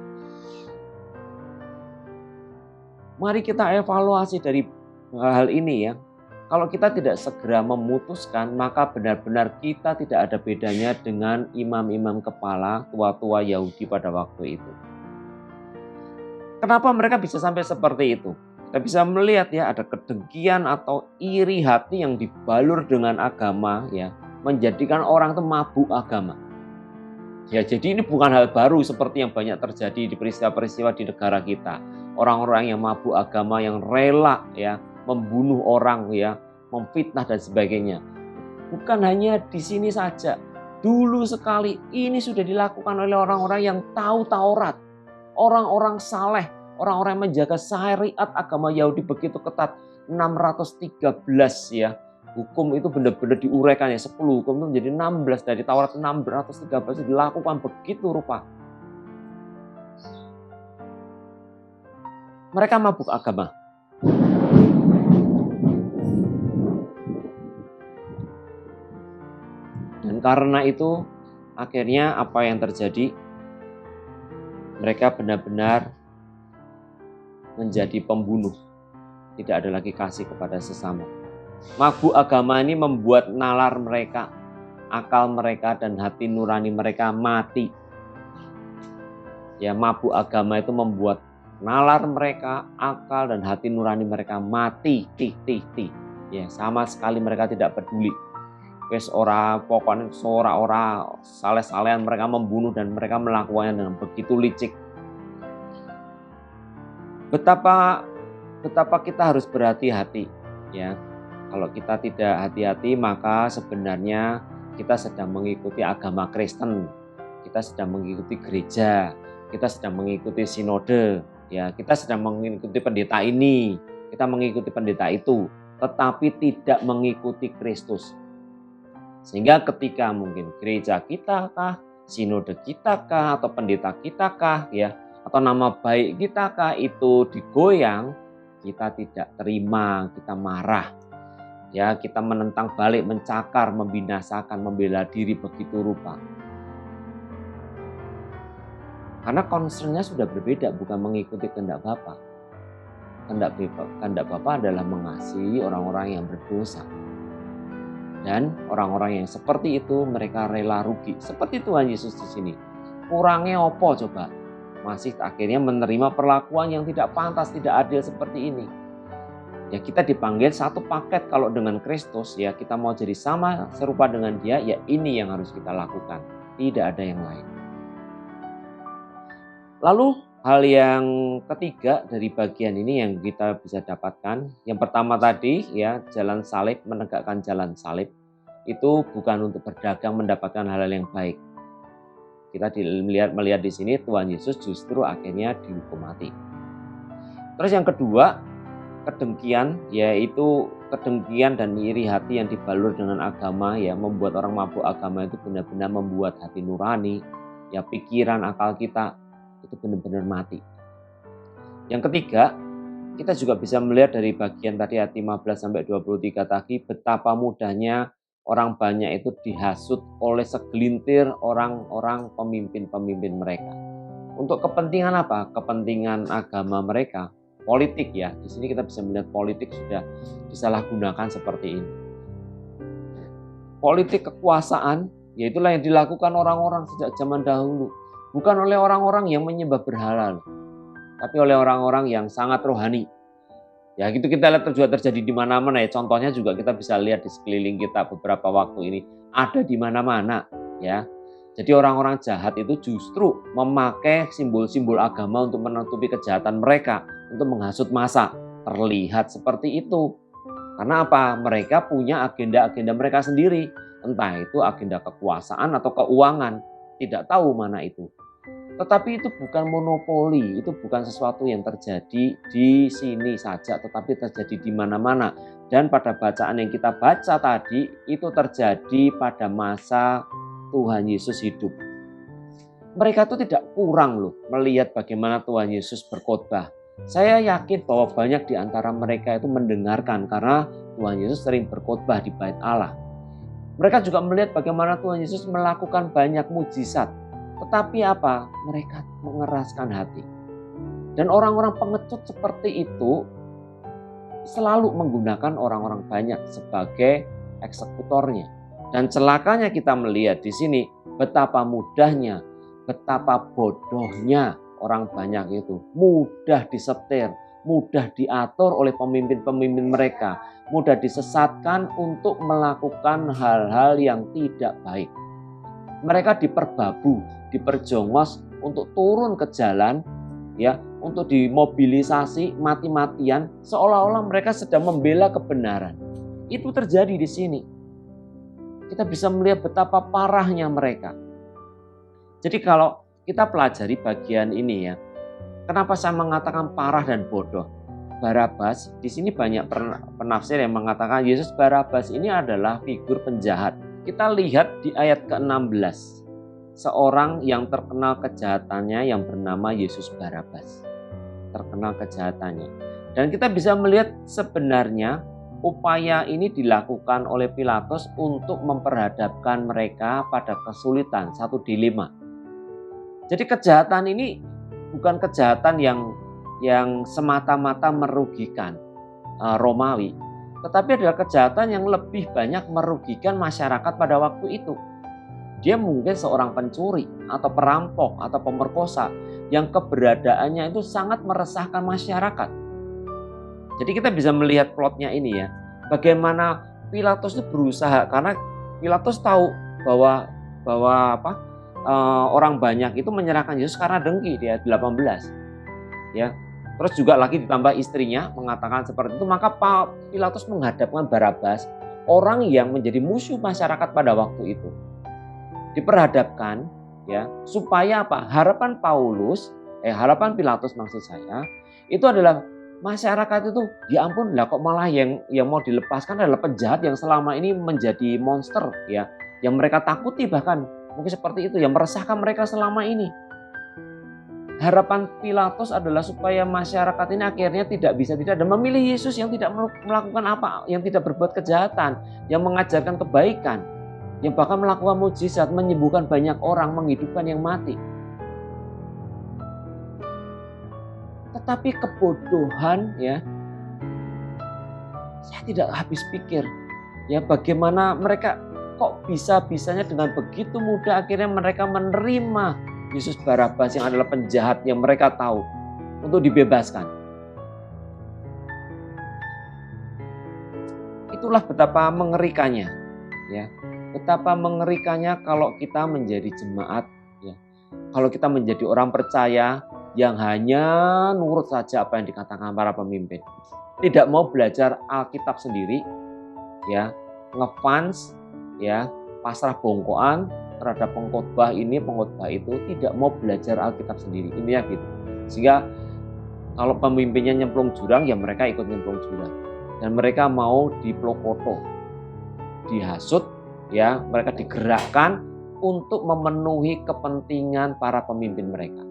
Mari kita evaluasi dari hal ini ya. Kalau kita tidak segera memutuskan, maka benar-benar kita tidak ada bedanya dengan imam-imam kepala tua-tua Yahudi pada waktu itu. Kenapa mereka bisa sampai seperti itu? Kita bisa melihat ya, ada kedengkian atau iri hati yang dibalur dengan agama ya, menjadikan orang itu mabuk agama. Ya, jadi ini bukan hal baru seperti yang banyak terjadi di peristiwa-peristiwa di negara kita. Orang-orang yang mabuk agama, yang rela ya membunuh orang ya, memfitnah dan sebagainya. Bukan hanya di sini saja. Dulu sekali ini sudah dilakukan oleh orang-orang yang tahu Taurat. Orang-orang saleh, orang-orang yang menjaga syariat agama Yahudi begitu ketat. 613 ya. Hukum itu benar-benar diuraikan ya. 10 hukum itu menjadi 16. Dari Taurat 613 itu dilakukan begitu rupa. Mereka mabuk agama. Dan karena itu akhirnya apa yang terjadi? Mereka benar-benar menjadi pembunuh. Tidak ada lagi kasih kepada sesama. Mabuk agama ini membuat nalar mereka, akal mereka dan hati nurani mereka mati. Ya, mabuk agama itu membuat nalar mereka, akal dan hati nurani mereka mati. Ya, sama sekali mereka tidak peduli. Wes ora pokoknya ora saleh-salehan mereka membunuh dan mereka melakukannya dengan begitu licik. Betapa kita harus berhati-hati ya. Kalau kita tidak hati-hati maka sebenarnya kita sedang mengikuti agama Kristen. Kita sedang mengikuti gereja, kita sedang mengikuti sinode, ya, kita sedang mengikuti pendeta ini, kita mengikuti pendeta itu, tetapi tidak mengikuti Kristus. Sehingga ketika mungkin gereja kita kah, sinode kita kah, atau pendeta kita kah, ya, atau nama baik kita kah itu digoyang, kita tidak terima, kita marah. Ya, kita menentang balik, mencakar, membinasakan, membela diri begitu rupa. Karena concernnya sudah berbeda, bukan mengikuti kehendak Bapa. Kehendak Bapa adalah mengasihi orang-orang yang berdosa. Dan orang-orang yang seperti itu mereka rela rugi. Seperti Tuhan Yesus di sini. Kurangnya opo coba? Masih akhirnya menerima perlakuan yang tidak pantas, tidak adil seperti ini. Ya, kita dipanggil satu paket kalau dengan Kristus, ya kita mau jadi sama serupa dengan Dia, ya ini yang harus kita lakukan. Tidak ada yang lain. Lalu hal yang ketiga dari bagian ini yang kita bisa dapatkan, yang pertama tadi ya, jalan salib, menegakkan jalan salib itu bukan untuk berdagang mendapatkan hal-hal yang baik. Kita melihat di sini Tuhan Yesus justru akhirnya dihukum mati. Terus yang kedua, kedengkian, yaitu kedengkian dan iri hati yang dibalur dengan agama, ya, membuat orang mabuk agama itu benar-benar membuat hati nurani, ya, pikiran, akal kita itu benar-benar mati. Yang ketiga, kita juga bisa melihat dari bagian tadi ayat 15 sampai 23 tadi, betapa mudahnya orang banyak itu dihasut oleh segelintir orang-orang pemimpin-pemimpin mereka. Untuk kepentingan apa? Kepentingan agama mereka, politik, ya. Di sini kita bisa melihat politik sudah disalahgunakan seperti ini. Politik kekuasaan, yaitulah yang dilakukan orang-orang sejak zaman dahulu. Bukan oleh orang-orang yang menyembah berhala, tapi oleh orang-orang yang sangat rohani. Ya, gitu kita lihat juga terjadi di mana-mana, ya. Contohnya juga kita bisa lihat di sekeliling kita beberapa waktu ini. Ada di mana-mana, ya. Jadi orang-orang jahat itu justru memakai simbol-simbol agama untuk menutupi kejahatan mereka, untuk menghasut massa. Terlihat seperti itu. Karena apa? Mereka punya agenda-agenda mereka sendiri. Entah itu agenda kekuasaan atau keuangan. Tidak tahu mana itu. Tetapi itu bukan monopoli, itu bukan sesuatu yang terjadi di sini saja, tetapi terjadi di mana-mana. Dan pada bacaan yang kita baca tadi, itu terjadi pada masa Tuhan Yesus hidup. Mereka itu tidak kurang loh melihat bagaimana Tuhan Yesus berkhotbah. Saya yakin bahwa banyak di antara mereka itu mendengarkan karena Tuhan Yesus sering berkhotbah di Bait Allah. Mereka juga melihat bagaimana Tuhan Yesus melakukan banyak mujizat. Tetapi apa? Mereka mengeraskan hati. Dan orang-orang pengecut seperti itu selalu menggunakan orang-orang banyak sebagai eksekutornya. Dan celakanya kita melihat di sini betapa mudahnya, betapa bodohnya orang banyak itu. Mudah disetir, mudah diatur oleh pemimpin-pemimpin mereka. Mudah disesatkan untuk melakukan hal-hal yang tidak baik. Mereka diperbabu, diperjongos untuk turun ke jalan, ya, untuk dimobilisasi mati-matian seolah-olah mereka sedang membela kebenaran. Itu terjadi di sini. Kita bisa melihat betapa parahnya mereka. Jadi kalau kita pelajari bagian ini, ya, kenapa saya mengatakan parah dan bodoh? Barabas, di sini banyak penafsir yang mengatakan Yesus Barabas ini adalah figur penjahat. Kita lihat di ayat ke-16. Seorang yang terkenal kejahatannya yang bernama Yesus Barabas. Terkenal kejahatannya. Dan kita bisa melihat sebenarnya upaya ini dilakukan oleh Pilatus untuk memperhadapkan mereka pada kesulitan, satu dilema. Jadi kejahatan ini bukan kejahatan yang semata-mata merugikan Romawi, tetapi adalah kejahatan yang lebih banyak merugikan masyarakat pada waktu itu. Dia mungkin seorang pencuri atau perampok atau pemerkosa yang keberadaannya itu sangat meresahkan masyarakat. Jadi kita bisa melihat plotnya ini, ya. Bagaimana Pilatus itu berusaha, karena Pilatus tahu bahwa orang banyak itu menyerahkan Yesus karena dengki di ayat 18. Ya. Terus juga lagi ditambah istrinya mengatakan seperti itu, maka Pilatus menghadapkan Barabas, orang yang menjadi musuh masyarakat pada waktu itu. Diperhadapkan, ya, supaya apa? Harapan Pilatus maksud saya, itu adalah masyarakat itu, ya ampun, lah kok malah yang mau dilepaskan adalah penjahat yang selama ini menjadi monster, ya, yang mereka takuti, bahkan mungkin seperti itu, yang meresahkan mereka selama ini. Harapan Pilatus adalah supaya masyarakat ini akhirnya tidak dan memilih Yesus yang tidak melakukan apa, yang tidak berbuat kejahatan, yang mengajarkan kebaikan, yang bahkan melakukan mujizat, menyembuhkan banyak orang, menghidupkan yang mati. Tetapi kebodohan, ya, saya tidak habis pikir, ya, bagaimana mereka kok bisa-bisanya dengan begitu mudah akhirnya mereka menerima Yesus Barabas yang adalah penjahat yang mereka tahu untuk dibebaskan. Itulah betapa mengerikannya, ya. Betapa mengerikannya kalau kita menjadi jemaat, ya. Kalau kita menjadi orang percaya yang hanya nurut saja apa yang dikatakan para pemimpin. Tidak mau belajar Alkitab sendiri, ya, ngefans, ya, pasrah bongkoan terhadap pengkhotbah ini, pengkhotbah itu, tidak mau belajar Alkitab sendiri. Ini ya gitu. Sehingga Kalau pemimpinnya nyemplung jurang, ya mereka ikut nyemplung jurang. Dan mereka mau diplokoto, dihasut, ya, mereka digerakkan untuk memenuhi kepentingan para pemimpin mereka.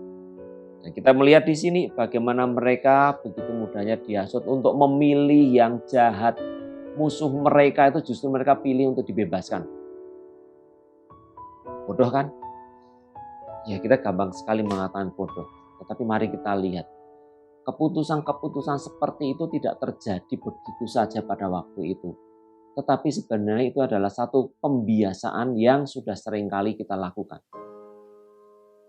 Nah, kita melihat di sini bagaimana mereka begitu mudahnya dihasut untuk memilih yang jahat. Musuh mereka itu justru mereka pilih untuk dibebaskan. Bodoh kan? Ya, kita gampang sekali mengatakan bodoh. Tetapi mari kita lihat. Keputusan-keputusan seperti itu tidak terjadi begitu saja pada waktu itu. Tetapi sebenarnya itu adalah satu pembiasaan yang sudah sering kali kita lakukan.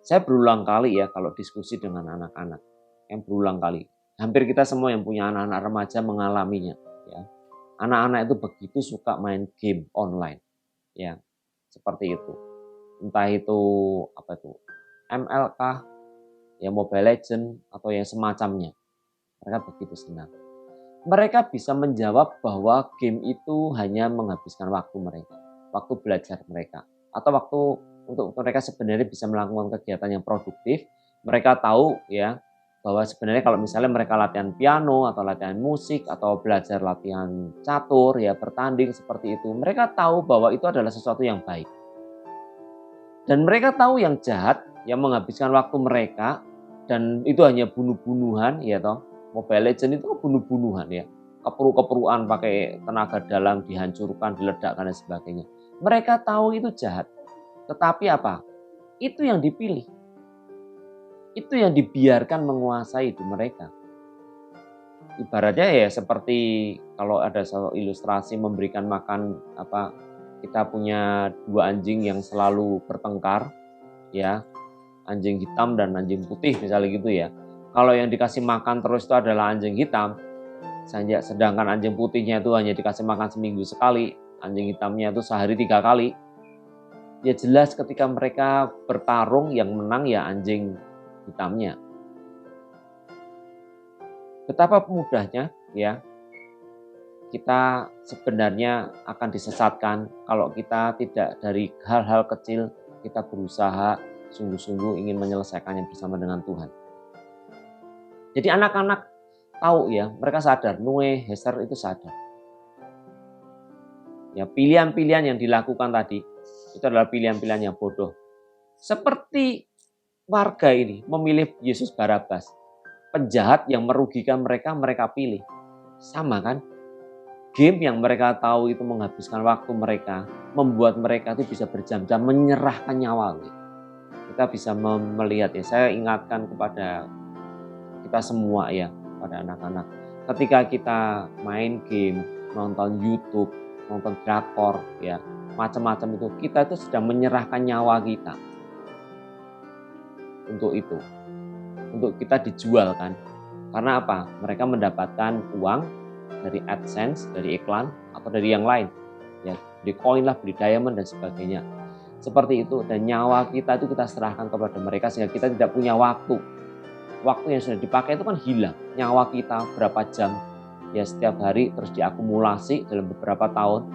Saya berulang kali ya kalau diskusi dengan anak-anak. Yang berulang kali. Hampir kita semua yang punya anak-anak remaja mengalaminya. Ya. Anak-anak itu begitu suka main game online. Ya, seperti itu. Entah itu apa itu ML kah, ya Mobile Legend atau yang semacamnya. Mereka begitu senang. Mereka bisa menjawab bahwa game itu hanya menghabiskan waktu mereka, waktu belajar mereka, atau waktu untuk mereka sebenarnya bisa melakukan kegiatan yang produktif. Mereka tahu ya bahwa sebenarnya kalau misalnya mereka latihan piano atau latihan musik atau belajar latihan catur ya bertanding seperti itu, mereka tahu bahwa itu adalah sesuatu yang baik. Dan mereka tahu yang jahat yang menghabiskan waktu mereka dan itu hanya bunuh-bunuhan ya toh. Mobile Legends itu bunuh-bunuhan ya. Keperu-keperuan pakai tenaga dalam dihancurkan, diledakkan dan sebagainya. Mereka tahu itu jahat. Tetapi apa? Itu yang dipilih. Itu yang dibiarkan menguasai hidup mereka. Ibaratnya ya seperti kalau ada satu ilustrasi memberikan makan apa, kita punya dua anjing yang selalu bertengkar ya, anjing hitam dan anjing putih misalnya gitu ya. Kalau yang dikasih makan terus itu adalah anjing hitam, sedangkan anjing putihnya itu hanya dikasih makan seminggu sekali, anjing hitamnya itu sehari 3 kali. Ya jelas ketika mereka bertarung yang menang ya anjing hitamnya. Betapa mudahnya ya kita sebenarnya akan disesatkan kalau kita tidak dari hal-hal kecil kita berusaha sungguh-sungguh ingin menyelesaikannya bersama dengan Tuhan. Jadi anak-anak tahu ya, mereka sadar, Noe, Hester itu sadar. Ya, pilihan-pilihan yang dilakukan tadi itu adalah pilihan-pilihan yang bodoh. Seperti warga ini memilih Yesus Barabas. Penjahat yang merugikan mereka, mereka pilih. Sama kan? Game yang mereka tahu itu menghabiskan waktu mereka, membuat mereka itu bisa berjam-jam menyerahkan nyawa. Kita bisa melihat ya, saya ingatkan kepada kita semua ya, pada anak-anak. Ketika kita main game, nonton YouTube, nonton drakor, ya macam-macam itu, kita itu sedang menyerahkan nyawa kita untuk itu, untuk kita dijual kan. Karena apa? Mereka mendapatkan uang dari AdSense, dari iklan, atau dari yang lain. Ya, beli koin lah, beli diamond dan sebagainya. Seperti itu, dan nyawa kita itu kita serahkan kepada mereka sehingga kita tidak punya waktu. Waktu yang sudah dipakai itu kan hilang. Nyawa kita berapa jam ya setiap hari terus diakumulasi dalam beberapa tahun.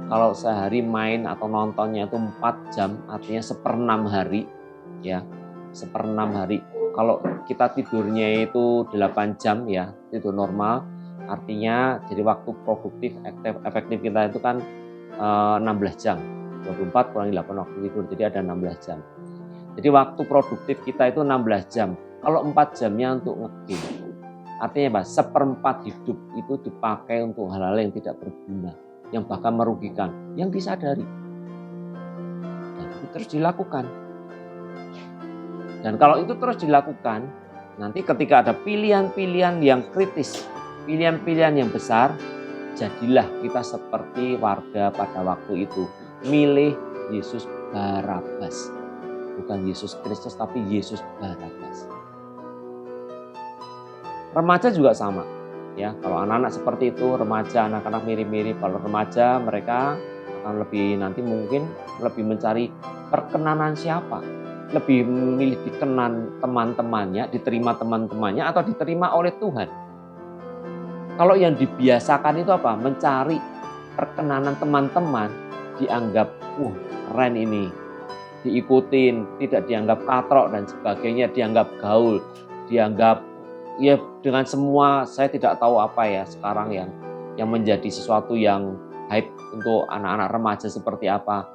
Kalau sehari main atau nontonnya itu 4 jam, artinya 1/6 hari ya, 1/6 hari. Kalau kita tidurnya itu 8 jam ya, tidur normal, artinya jadi waktu produktif efektif kita itu kan 16 jam. 24 kurangi 8 waktu tidur, jadi ada 16 jam. Jadi waktu produktif kita itu 16 jam. Kalau 4 jamnya untuk nge-game. Artinya apa? 1/4 hidup itu dipakai untuk hal-hal yang tidak berguna, yang bahkan merugikan, yang disadari. Dan itu terus dilakukan. Dan kalau itu terus dilakukan, nanti ketika ada pilihan-pilihan yang kritis, pilihan-pilihan yang besar, jadilah kita seperti warga pada waktu itu. Milih Yesus Barabas. Bukan Yesus Kristus, tapi Yesus Barabas. Remaja juga sama. Ya, kalau anak-anak seperti itu, remaja, anak-anak mirip-mirip. Kalau remaja, mereka akan lebih nanti mungkin lebih mencari perkenanan siapa. Lebih memilih dikenan teman-temannya, diterima teman-temannya, atau diterima oleh Tuhan. Kalau yang dibiasakan itu apa? Mencari perkenanan teman-teman, dianggap, keren ini. Diikutin, tidak dianggap katrok dan sebagainya, dianggap gaul, dianggap ya dengan semua saya tidak tahu apa ya sekarang yang menjadi sesuatu yang hype untuk anak-anak remaja seperti apa.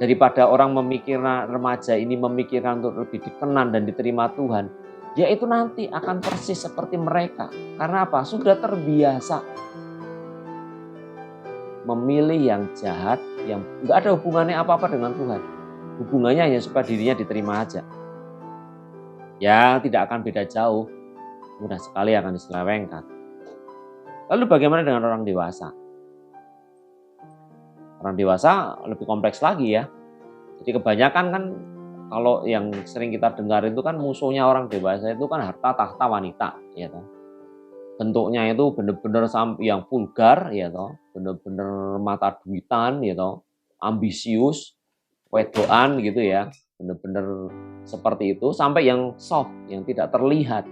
Daripada orang memikirkan remaja ini memikirkan untuk lebih dikenal dan diterima Tuhan, ya itu nanti akan persis seperti mereka. Karena apa? Sudah terbiasa memilih yang jahat, yang nggak ada hubungannya apa-apa dengan Tuhan. Hubungannya hanya supaya dirinya diterima aja. Ya tidak akan beda jauh, mudah sekali akan diselewengkan. Lalu bagaimana dengan orang dewasa? Orang dewasa lebih kompleks lagi ya. Jadi kebanyakan kan kalau yang sering kita dengar itu kan musuhnya orang dewasa itu kan harta tahta wanita, ya toh. Bentuknya itu benar-benar yang vulgar, ya toh, benar-benar mata duitan, ya toh, ambisius, wedoan gitu ya, benar-benar seperti itu, sampai yang soft, yang tidak terlihat,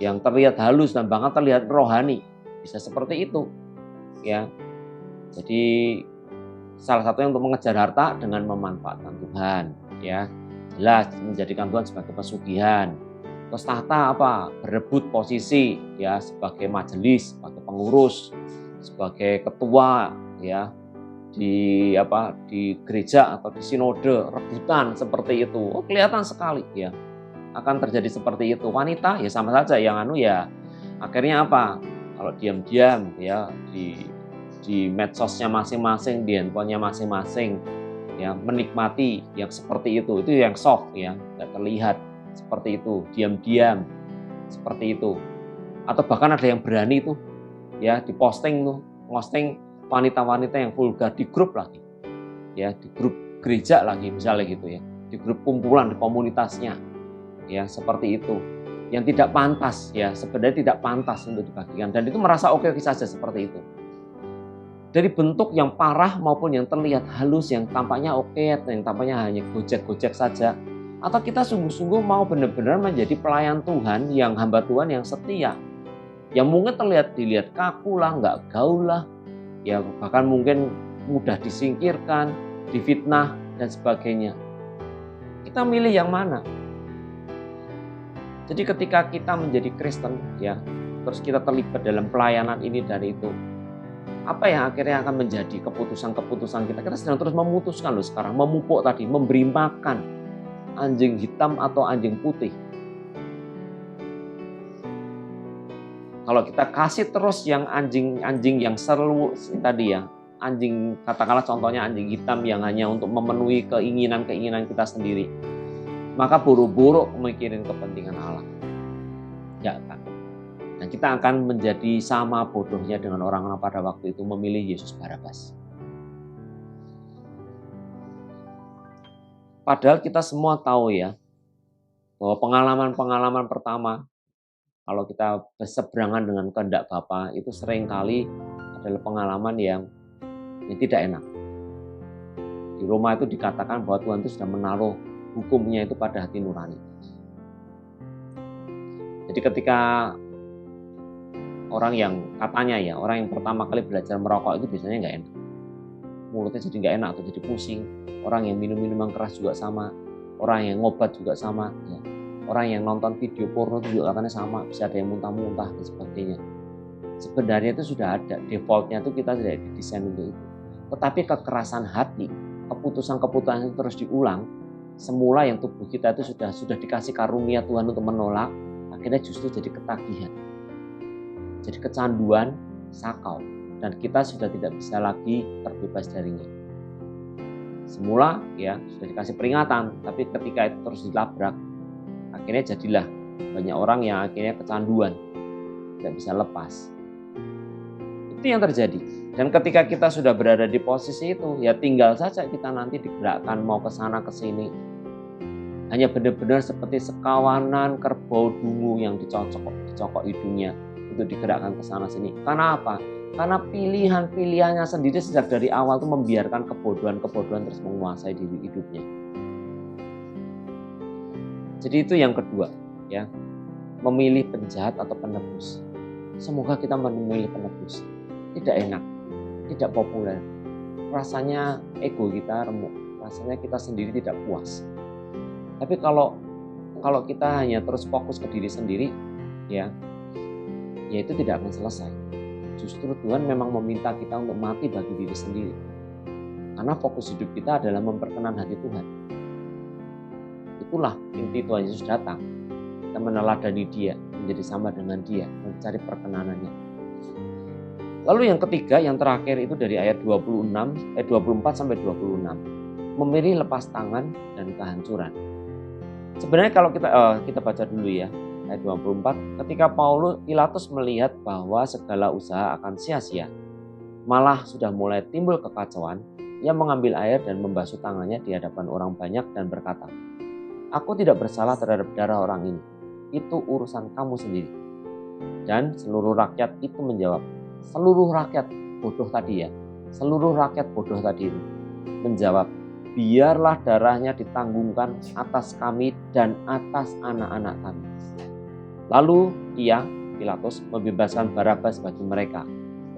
yang terlihat halus dan bahkan terlihat rohani, bisa seperti itu, ya. Jadi salah satunya untuk mengejar harta dengan memanfaatkan Tuhan, ya. Jelas menjadikan Tuhan sebagai pesugihan. Terus tahta apa? Berebut posisi ya sebagai majelis, sebagai pengurus, sebagai ketua ya di gereja atau di sinode, rebutan seperti itu. Oh, kelihatan sekali ya. Akan terjadi seperti itu. Wanita ya sama saja yang ya akhirnya apa? Kalau diam-diam ya di medsosnya masing-masing, di handphonenya masing-masing ya menikmati yang seperti itu yang soft ya, nggak terlihat seperti itu, diam-diam seperti itu. Atau bahkan ada yang berani tuh ya diposting tuh, posting wanita-wanita yang vulgar di grup lagi. Ya, di grup gereja lagi misalnya gitu ya. Di grup kumpulan di komunitasnya. Ya, seperti itu. Yang tidak pantas ya, sebenarnya tidak pantas untuk dibagikan dan itu merasa oke-oke saja seperti itu. Dari bentuk yang parah maupun yang terlihat halus, yang tampaknya oke, yang tampaknya hanya gojek-gojek saja, atau kita sungguh-sungguh mau benar-benar menjadi pelayan Tuhan, yang hamba Tuhan yang setia, yang mungkin dilihat kaku lah, nggak gaul lah, ya bahkan mungkin mudah disingkirkan, difitnah dan sebagainya. Kita milih yang mana? Jadi ketika kita menjadi Kristen, ya, terus kita terlibat dalam pelayanan ini dan itu, apa yang akhirnya akan menjadi keputusan-keputusan kita? Kita sedang terus memutuskan loh sekarang, memupuk tadi, memberi makan anjing hitam atau anjing putih. Kalau kita kasih terus yang anjing yang seru tadi ya, anjing katakanlah contohnya anjing hitam yang hanya untuk memenuhi keinginan-keinginan kita sendiri, maka buruk-buruk memikirin kepentingan Allah. Ya kan? Dan kita akan menjadi sama bodohnya dengan orang-orang pada waktu itu memilih Yesus Barabas. Padahal kita semua tahu ya, bahwa pengalaman-pengalaman pertama, kalau kita berseberangan dengan kehendak Bapa, itu seringkali adalah pengalaman yang tidak enak. Di Roma itu dikatakan bahwa Tuhan itu sudah menaruh hukumnya itu pada hati nurani. Jadi ketika orang yang katanya ya, orang yang pertama kali belajar merokok itu biasanya nggak enak. Mulutnya jadi nggak enak atau jadi pusing. Orang yang minum minuman keras juga sama. Orang yang ngobat juga sama. Ya. Orang yang nonton video porno itu juga katanya sama. Bisa ada yang muntah-muntah dan sebagainya. Sebenarnya itu sudah ada. Defaultnya itu kita tidak didesain untuk itu. Tetapi kekerasan hati, keputusan-keputusan itu terus diulang. Semula yang tubuh kita itu sudah dikasih karunia Tuhan untuk menolak. Akhirnya justru jadi ketagihan. Jadi kecanduan, sakau. Dan kita sudah tidak bisa lagi terbebas darinya. Semula ya sudah dikasih peringatan, tapi ketika itu terus dilabrak, akhirnya jadilah banyak orang yang akhirnya kecanduan, tidak bisa lepas. Itu yang terjadi. Dan ketika kita sudah berada di posisi itu, ya tinggal saja kita nanti digerakkan mau ke sana ke sini. Hanya benar-benar seperti sekawanan kerbau dungu yang dicokok hidungnya untuk digerakkan ke sana sini. Karena apa? Karena pilihan-pilihannya sendiri sejak dari awal itu membiarkan kebodohan-kebodohan terus menguasai diri hidupnya. Jadi itu yang kedua, ya, memilih penjahat atau penebus. Semoga kita memilih penebus. Tidak enak, tidak populer. Rasanya ego kita remuk, rasanya kita sendiri tidak puas. Tapi kalau kita hanya terus fokus ke diri sendiri, ya itu tidak akan selesai. Justru Tuhan memang meminta kita untuk mati bagi diri sendiri. Karena fokus hidup kita adalah memperkenan hati Tuhan. Itulah inti Tuhan Yesus datang. Kita meneladani Dia, menjadi sama dengan Dia, mencari perkenanannya. Lalu yang ketiga, yang terakhir itu dari ayat 24 sampai 26. Memilih lepas tangan dan kehancuran. Sebenarnya kalau kita baca dulu ya, ayat 24, ketika Pilatus melihat bahwa segala usaha akan sia-sia, malah sudah mulai timbul kekacauan, ia mengambil air dan membasuh tangannya di hadapan orang banyak dan berkata, "Aku tidak bersalah terhadap darah orang ini. Itu urusan kamu sendiri." Dan seluruh rakyat itu menjawab, seluruh rakyat bodoh tadi itu menjawab, "Biarlah darahnya ditanggungkan atas kami dan atas anak-anak kami." Lalu Pilatus membebaskan Barabas bagi mereka,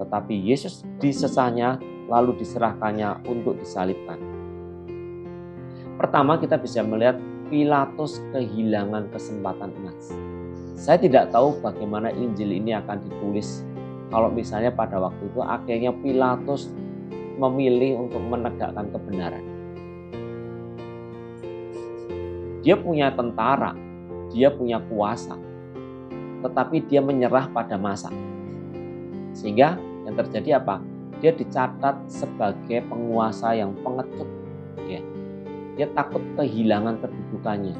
tetapi Yesus disesahnya lalu diserahkannya untuk disalibkan. Pertama, kita bisa melihat Pilatus kehilangan kesempatan emas. Saya tidak tahu bagaimana Injil ini akan ditulis kalau misalnya pada waktu itu akhirnya Pilatus memilih untuk menegakkan kebenaran. Dia punya tentara, dia punya kuasa, tetapi dia menyerah pada masa. Sehingga yang terjadi apa? Dia dicatat sebagai penguasa yang pengecut. Ya. Dia takut kehilangan kedudukannya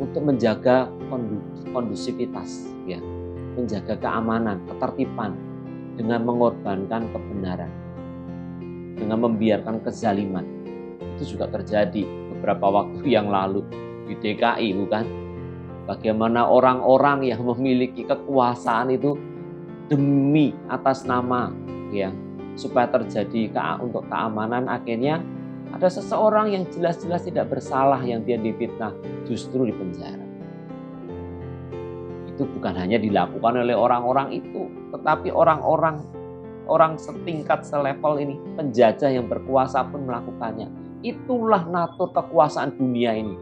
untuk menjaga kondusivitas, ya, menjaga keamanan, ketertiban dengan mengorbankan kebenaran, dengan membiarkan kezaliman. Itu juga terjadi beberapa waktu yang lalu di DKI, bukan? Bagaimana orang-orang yang memiliki kekuasaan itu demi atas nama, ya, supaya terjadi untuk keamanan, akhirnya ada seseorang yang jelas-jelas tidak bersalah yang dia difitnah justru dipenjara. Itu bukan hanya dilakukan oleh orang-orang itu, tetapi orang setingkat, selevel ini, penjajah yang berkuasa pun melakukannya. Itulah natur kekuasaan dunia ini.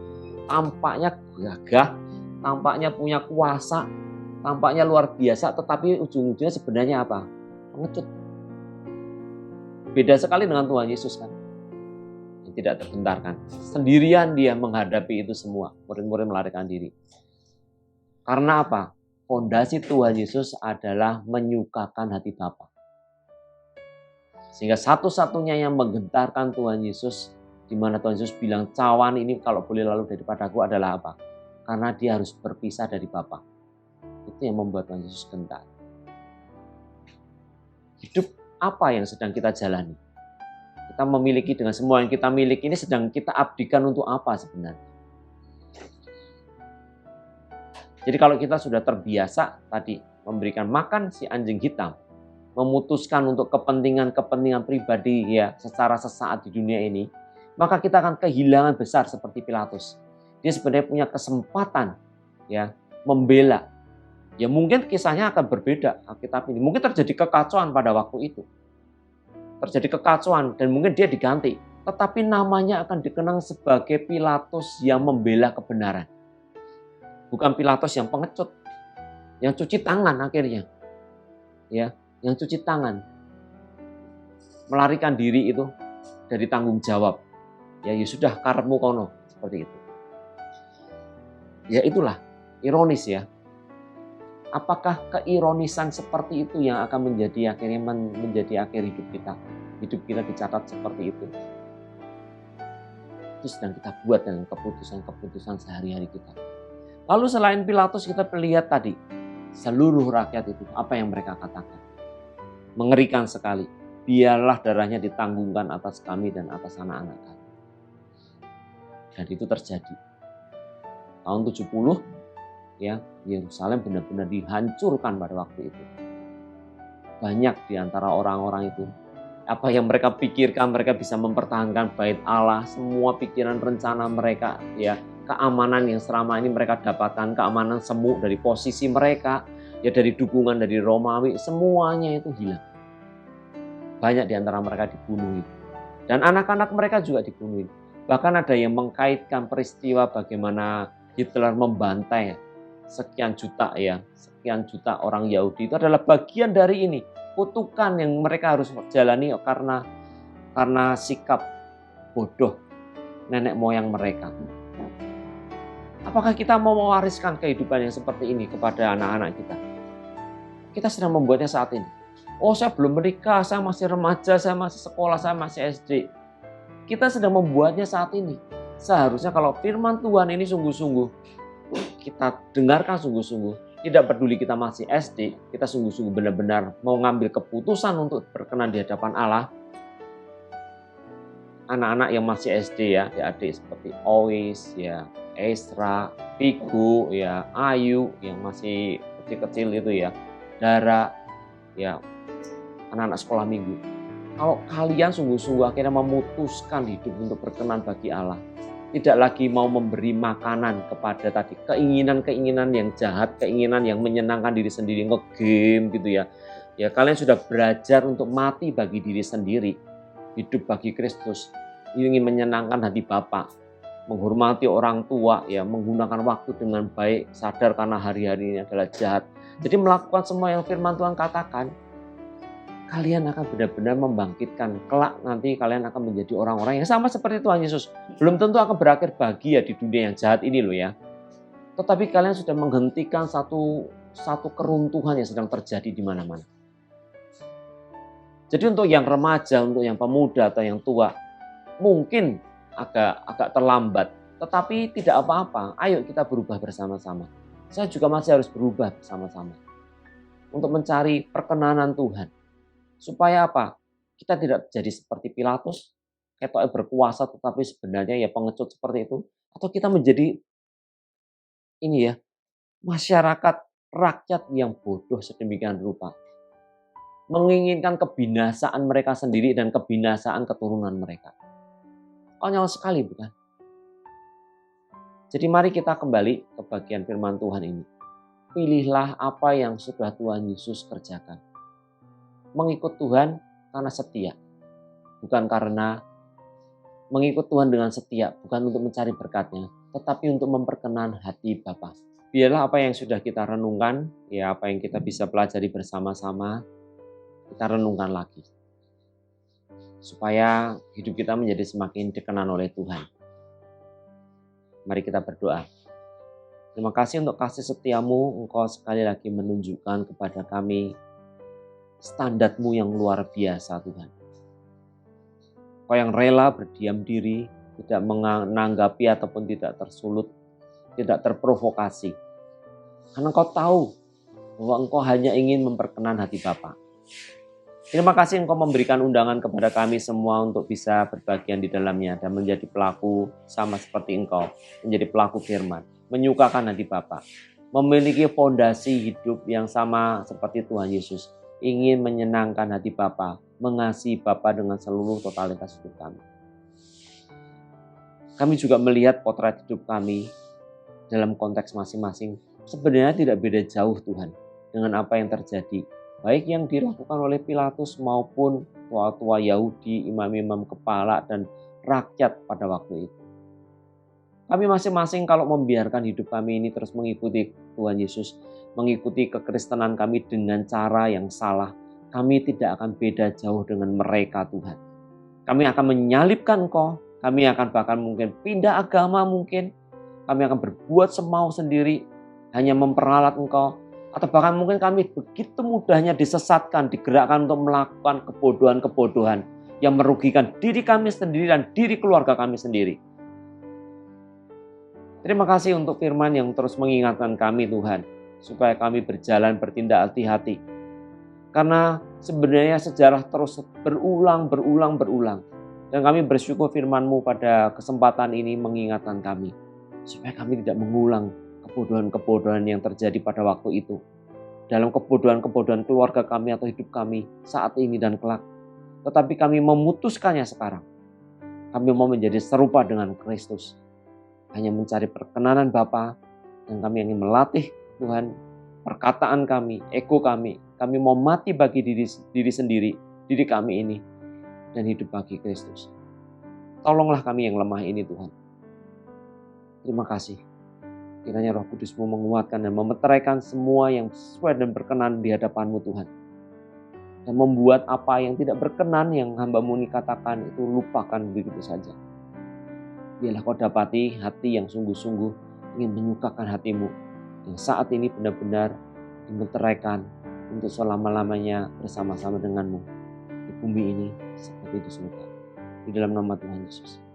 Tampaknya gagah, tampaknya punya kuasa, tampaknya luar biasa, tetapi ujung-ujungnya sebenarnya apa? Pengecut. Beda sekali dengan Tuhan Yesus kan, yang tidak terbentarkan. Sendirian dia menghadapi itu semua. Murid-murid melarikan diri. Karena apa? Fondasi Tuhan Yesus adalah menyukakan hati Bapa. Sehingga satu-satunya yang menggentarkan Tuhan Yesus, di mana Tuhan Yesus bilang, "Cawan ini kalau boleh lalu daripadaku," adalah apa? Karena dia harus berpisah dari Bapa. Itu yang membuat Tuhan Yesus gentar. Hidup apa yang sedang kita jalani? Kita memiliki dengan semua yang kita miliki ini sedang kita abdikan untuk apa sebenarnya? Jadi kalau kita sudah terbiasa tadi memberikan makan si anjing hitam, memutuskan untuk kepentingan pribadi ya secara sesaat di dunia ini, maka kita akan kehilangan besar seperti Pilatus. Dia sebenarnya punya kesempatan ya membela. Ya mungkin kisahnya akan berbeda Alkitab ini. Mungkin terjadi kekacauan pada waktu itu. Terjadi kekacauan dan mungkin dia diganti. Tetapi namanya akan dikenang sebagai Pilatus yang membela kebenaran. Bukan Pilatus yang pengecut. Yang cuci tangan akhirnya. Ya, yang cuci tangan. Melarikan diri itu dari tanggung jawab. Ya sudah karepmu kono. Seperti itu. Ya itulah. Ironis ya. Apakah keironisan seperti itu yang akan menjadi akhir hidup kita? Hidup kita dicatat seperti itu. Itu sedang kita buat dengan keputusan-keputusan sehari-hari kita. Lalu selain Pilatus kita lihat tadi, seluruh rakyat itu apa yang mereka katakan. Mengerikan sekali. Biarlah darahnya ditanggungkan atas kami dan atas anak-anak kami. Dan itu terjadi. Tahun 70 ya, Yerusalem benar-benar dihancurkan pada waktu itu. Banyak di antara orang-orang itu, apa yang mereka pikirkan, mereka bisa mempertahankan bait Allah, semua pikiran rencana mereka, ya, keamanan yang selama ini mereka dapatkan, keamanan semu dari posisi mereka, ya dari dukungan dari Romawi, semuanya itu hilang. Banyak di antara mereka dibunuh. Dan anak-anak mereka juga dibunuh. Bahkan ada yang mengkaitkan peristiwa bagaimana Hitler membantai sekian juta ya, sekian juta orang Yahudi itu adalah bagian dari ini, kutukan yang mereka harus jalani karena sikap bodoh nenek moyang mereka. Apakah kita mau mewariskan kehidupan yang seperti ini kepada anak-anak kita? Kita sedang membuatnya saat ini. Oh, saya belum menikah, saya masih remaja, saya masih sekolah, saya masih SD. Kita sedang membuatnya saat ini. Seharusnya kalau firman Tuhan ini sungguh-sungguh kita dengarkan sungguh-sungguh. Tidak peduli kita masih SD, kita sungguh-sungguh benar-benar mau ngambil keputusan untuk berkenan di hadapan Allah. Anak-anak yang masih SD ya, adik-adik seperti Ois, ya, Esra, Pigu, ya, Ayu yang masih kecil-kecil itu ya, Dara, ya, anak-anak sekolah minggu. Kalau kalian sungguh-sungguh akhirnya memutuskan hidup untuk berkenan bagi Allah, tidak lagi mau memberi makanan kepada tadi keinginan-keinginan yang jahat, keinginan yang menyenangkan diri sendiri, nge-game gitu ya. Ya, kalian sudah belajar untuk mati bagi diri sendiri, hidup bagi Kristus, ingin menyenangkan hati Bapa, menghormati orang tua, ya, menggunakan waktu dengan baik, sadar karena hari-hari ini adalah jahat. Jadi melakukan semua yang firman Tuhan katakan, kalian akan benar-benar membangkitkan. Kelak nanti kalian akan menjadi orang-orang yang sama seperti Tuhan Yesus. Belum tentu akan berakhir bahagia di dunia yang jahat ini loh ya. Tetapi kalian sudah menghentikan satu keruntuhan yang sedang terjadi di mana-mana. Jadi untuk yang remaja, untuk yang pemuda atau yang tua, mungkin agak terlambat. Tetapi tidak apa-apa, ayo kita berubah bersama-sama. Saya juga masih harus berubah bersama-sama. Untuk mencari perkenanan Tuhan. Supaya apa? Kita tidak jadi seperti Pilatus, ketoknya berkuasa tetapi sebenarnya ya pengecut seperti itu. Atau kita menjadi ini ya, masyarakat rakyat yang bodoh sedemikian rupa. Menginginkan kebinasaan mereka sendiri dan kebinasaan keturunan mereka. Konyol sekali bukan? Jadi mari kita kembali ke bagian firman Tuhan ini. Pilihlah apa yang sudah Tuhan Yesus kerjakan. Mengikut Tuhan karena setia. Bukan karena mengikut Tuhan dengan setia, bukan untuk mencari berkatnya, tetapi untuk memperkenan hati Bapa. Biarlah apa yang sudah kita renungkan, ya apa yang kita bisa pelajari bersama-sama, kita renungkan lagi. Supaya hidup kita menjadi semakin dikenan oleh Tuhan. Mari kita berdoa. Terima kasih untuk kasih setiamu, Engkau sekali lagi menunjukkan kepada kami standar-Mu yang luar biasa Tuhan. Engkau yang rela berdiam diri, tidak menanggapi ataupun tidak tersulut, tidak terprovokasi. Karena Engkau tahu bahwa Engkau hanya ingin memperkenan hati Bapa. Terima kasih Engkau memberikan undangan kepada kami semua untuk bisa berbagian di dalamnya dan menjadi pelaku sama seperti Engkau, menjadi pelaku firman, menyukakan hati Bapa, memiliki fondasi hidup yang sama seperti Tuhan Yesus, ingin menyenangkan hati Bapa, mengasihi Bapa dengan seluruh totalitas hidup kami. Kami juga melihat potret hidup kami dalam konteks masing-masing sebenarnya tidak beda jauh Tuhan dengan apa yang terjadi. Baik yang dilakukan oleh Pilatus maupun tua-tua Yahudi, imam-imam kepala dan rakyat pada waktu itu. Kami masing-masing kalau membiarkan hidup kami ini terus mengikuti Tuhan Yesus, mengikuti kekristenan kami dengan cara yang salah, kami tidak akan beda jauh dengan mereka Tuhan. Kami akan menyalibkan Engkau, kami akan bahkan mungkin pindah agama mungkin, kami akan berbuat semau sendiri, hanya memperalat Engkau, atau bahkan mungkin kami begitu mudahnya disesatkan, digerakkan untuk melakukan kebodohan-kebodohan yang merugikan diri kami sendiri dan diri keluarga kami sendiri. Terima kasih untuk firman yang terus mengingatkan kami Tuhan, supaya kami berjalan bertindak hati-hati. Karena sebenarnya sejarah terus berulang. Dan kami bersyukur firman-Mu pada kesempatan ini mengingatkan kami, supaya kami tidak mengulang kebodohan-kebodohan yang terjadi pada waktu itu. Dalam kebodohan-kebodohan keluarga kami atau hidup kami saat ini dan kelak. Tetapi kami memutuskannya sekarang. Kami mau menjadi serupa dengan Kristus. Hanya mencari perkenanan Bapa. Dan kami ingin melatih Tuhan perkataan kami, ego kami. Kami mau mati bagi diri sendiri, diri kami ini. Dan hidup bagi Kristus. Tolonglah kami yang lemah ini Tuhan. Terima kasih. Kiranya Roh Kudus-Mu menguatkan dan memeteraikan semua yang sesuai dan berkenan di hadapan-Mu Tuhan. Dan membuat apa yang tidak berkenan yang hamba-Mu ini katakan itu lupakan begitu saja. Biarlah Kau dapati hati yang sungguh-sungguh ingin menyukakan hati-Mu, yang saat ini benar-benar dimeteraikan untuk selama-lamanya bersama-sama dengan-Mu di bumi ini seperti di surga. Di dalam nama Tuhan Yesus.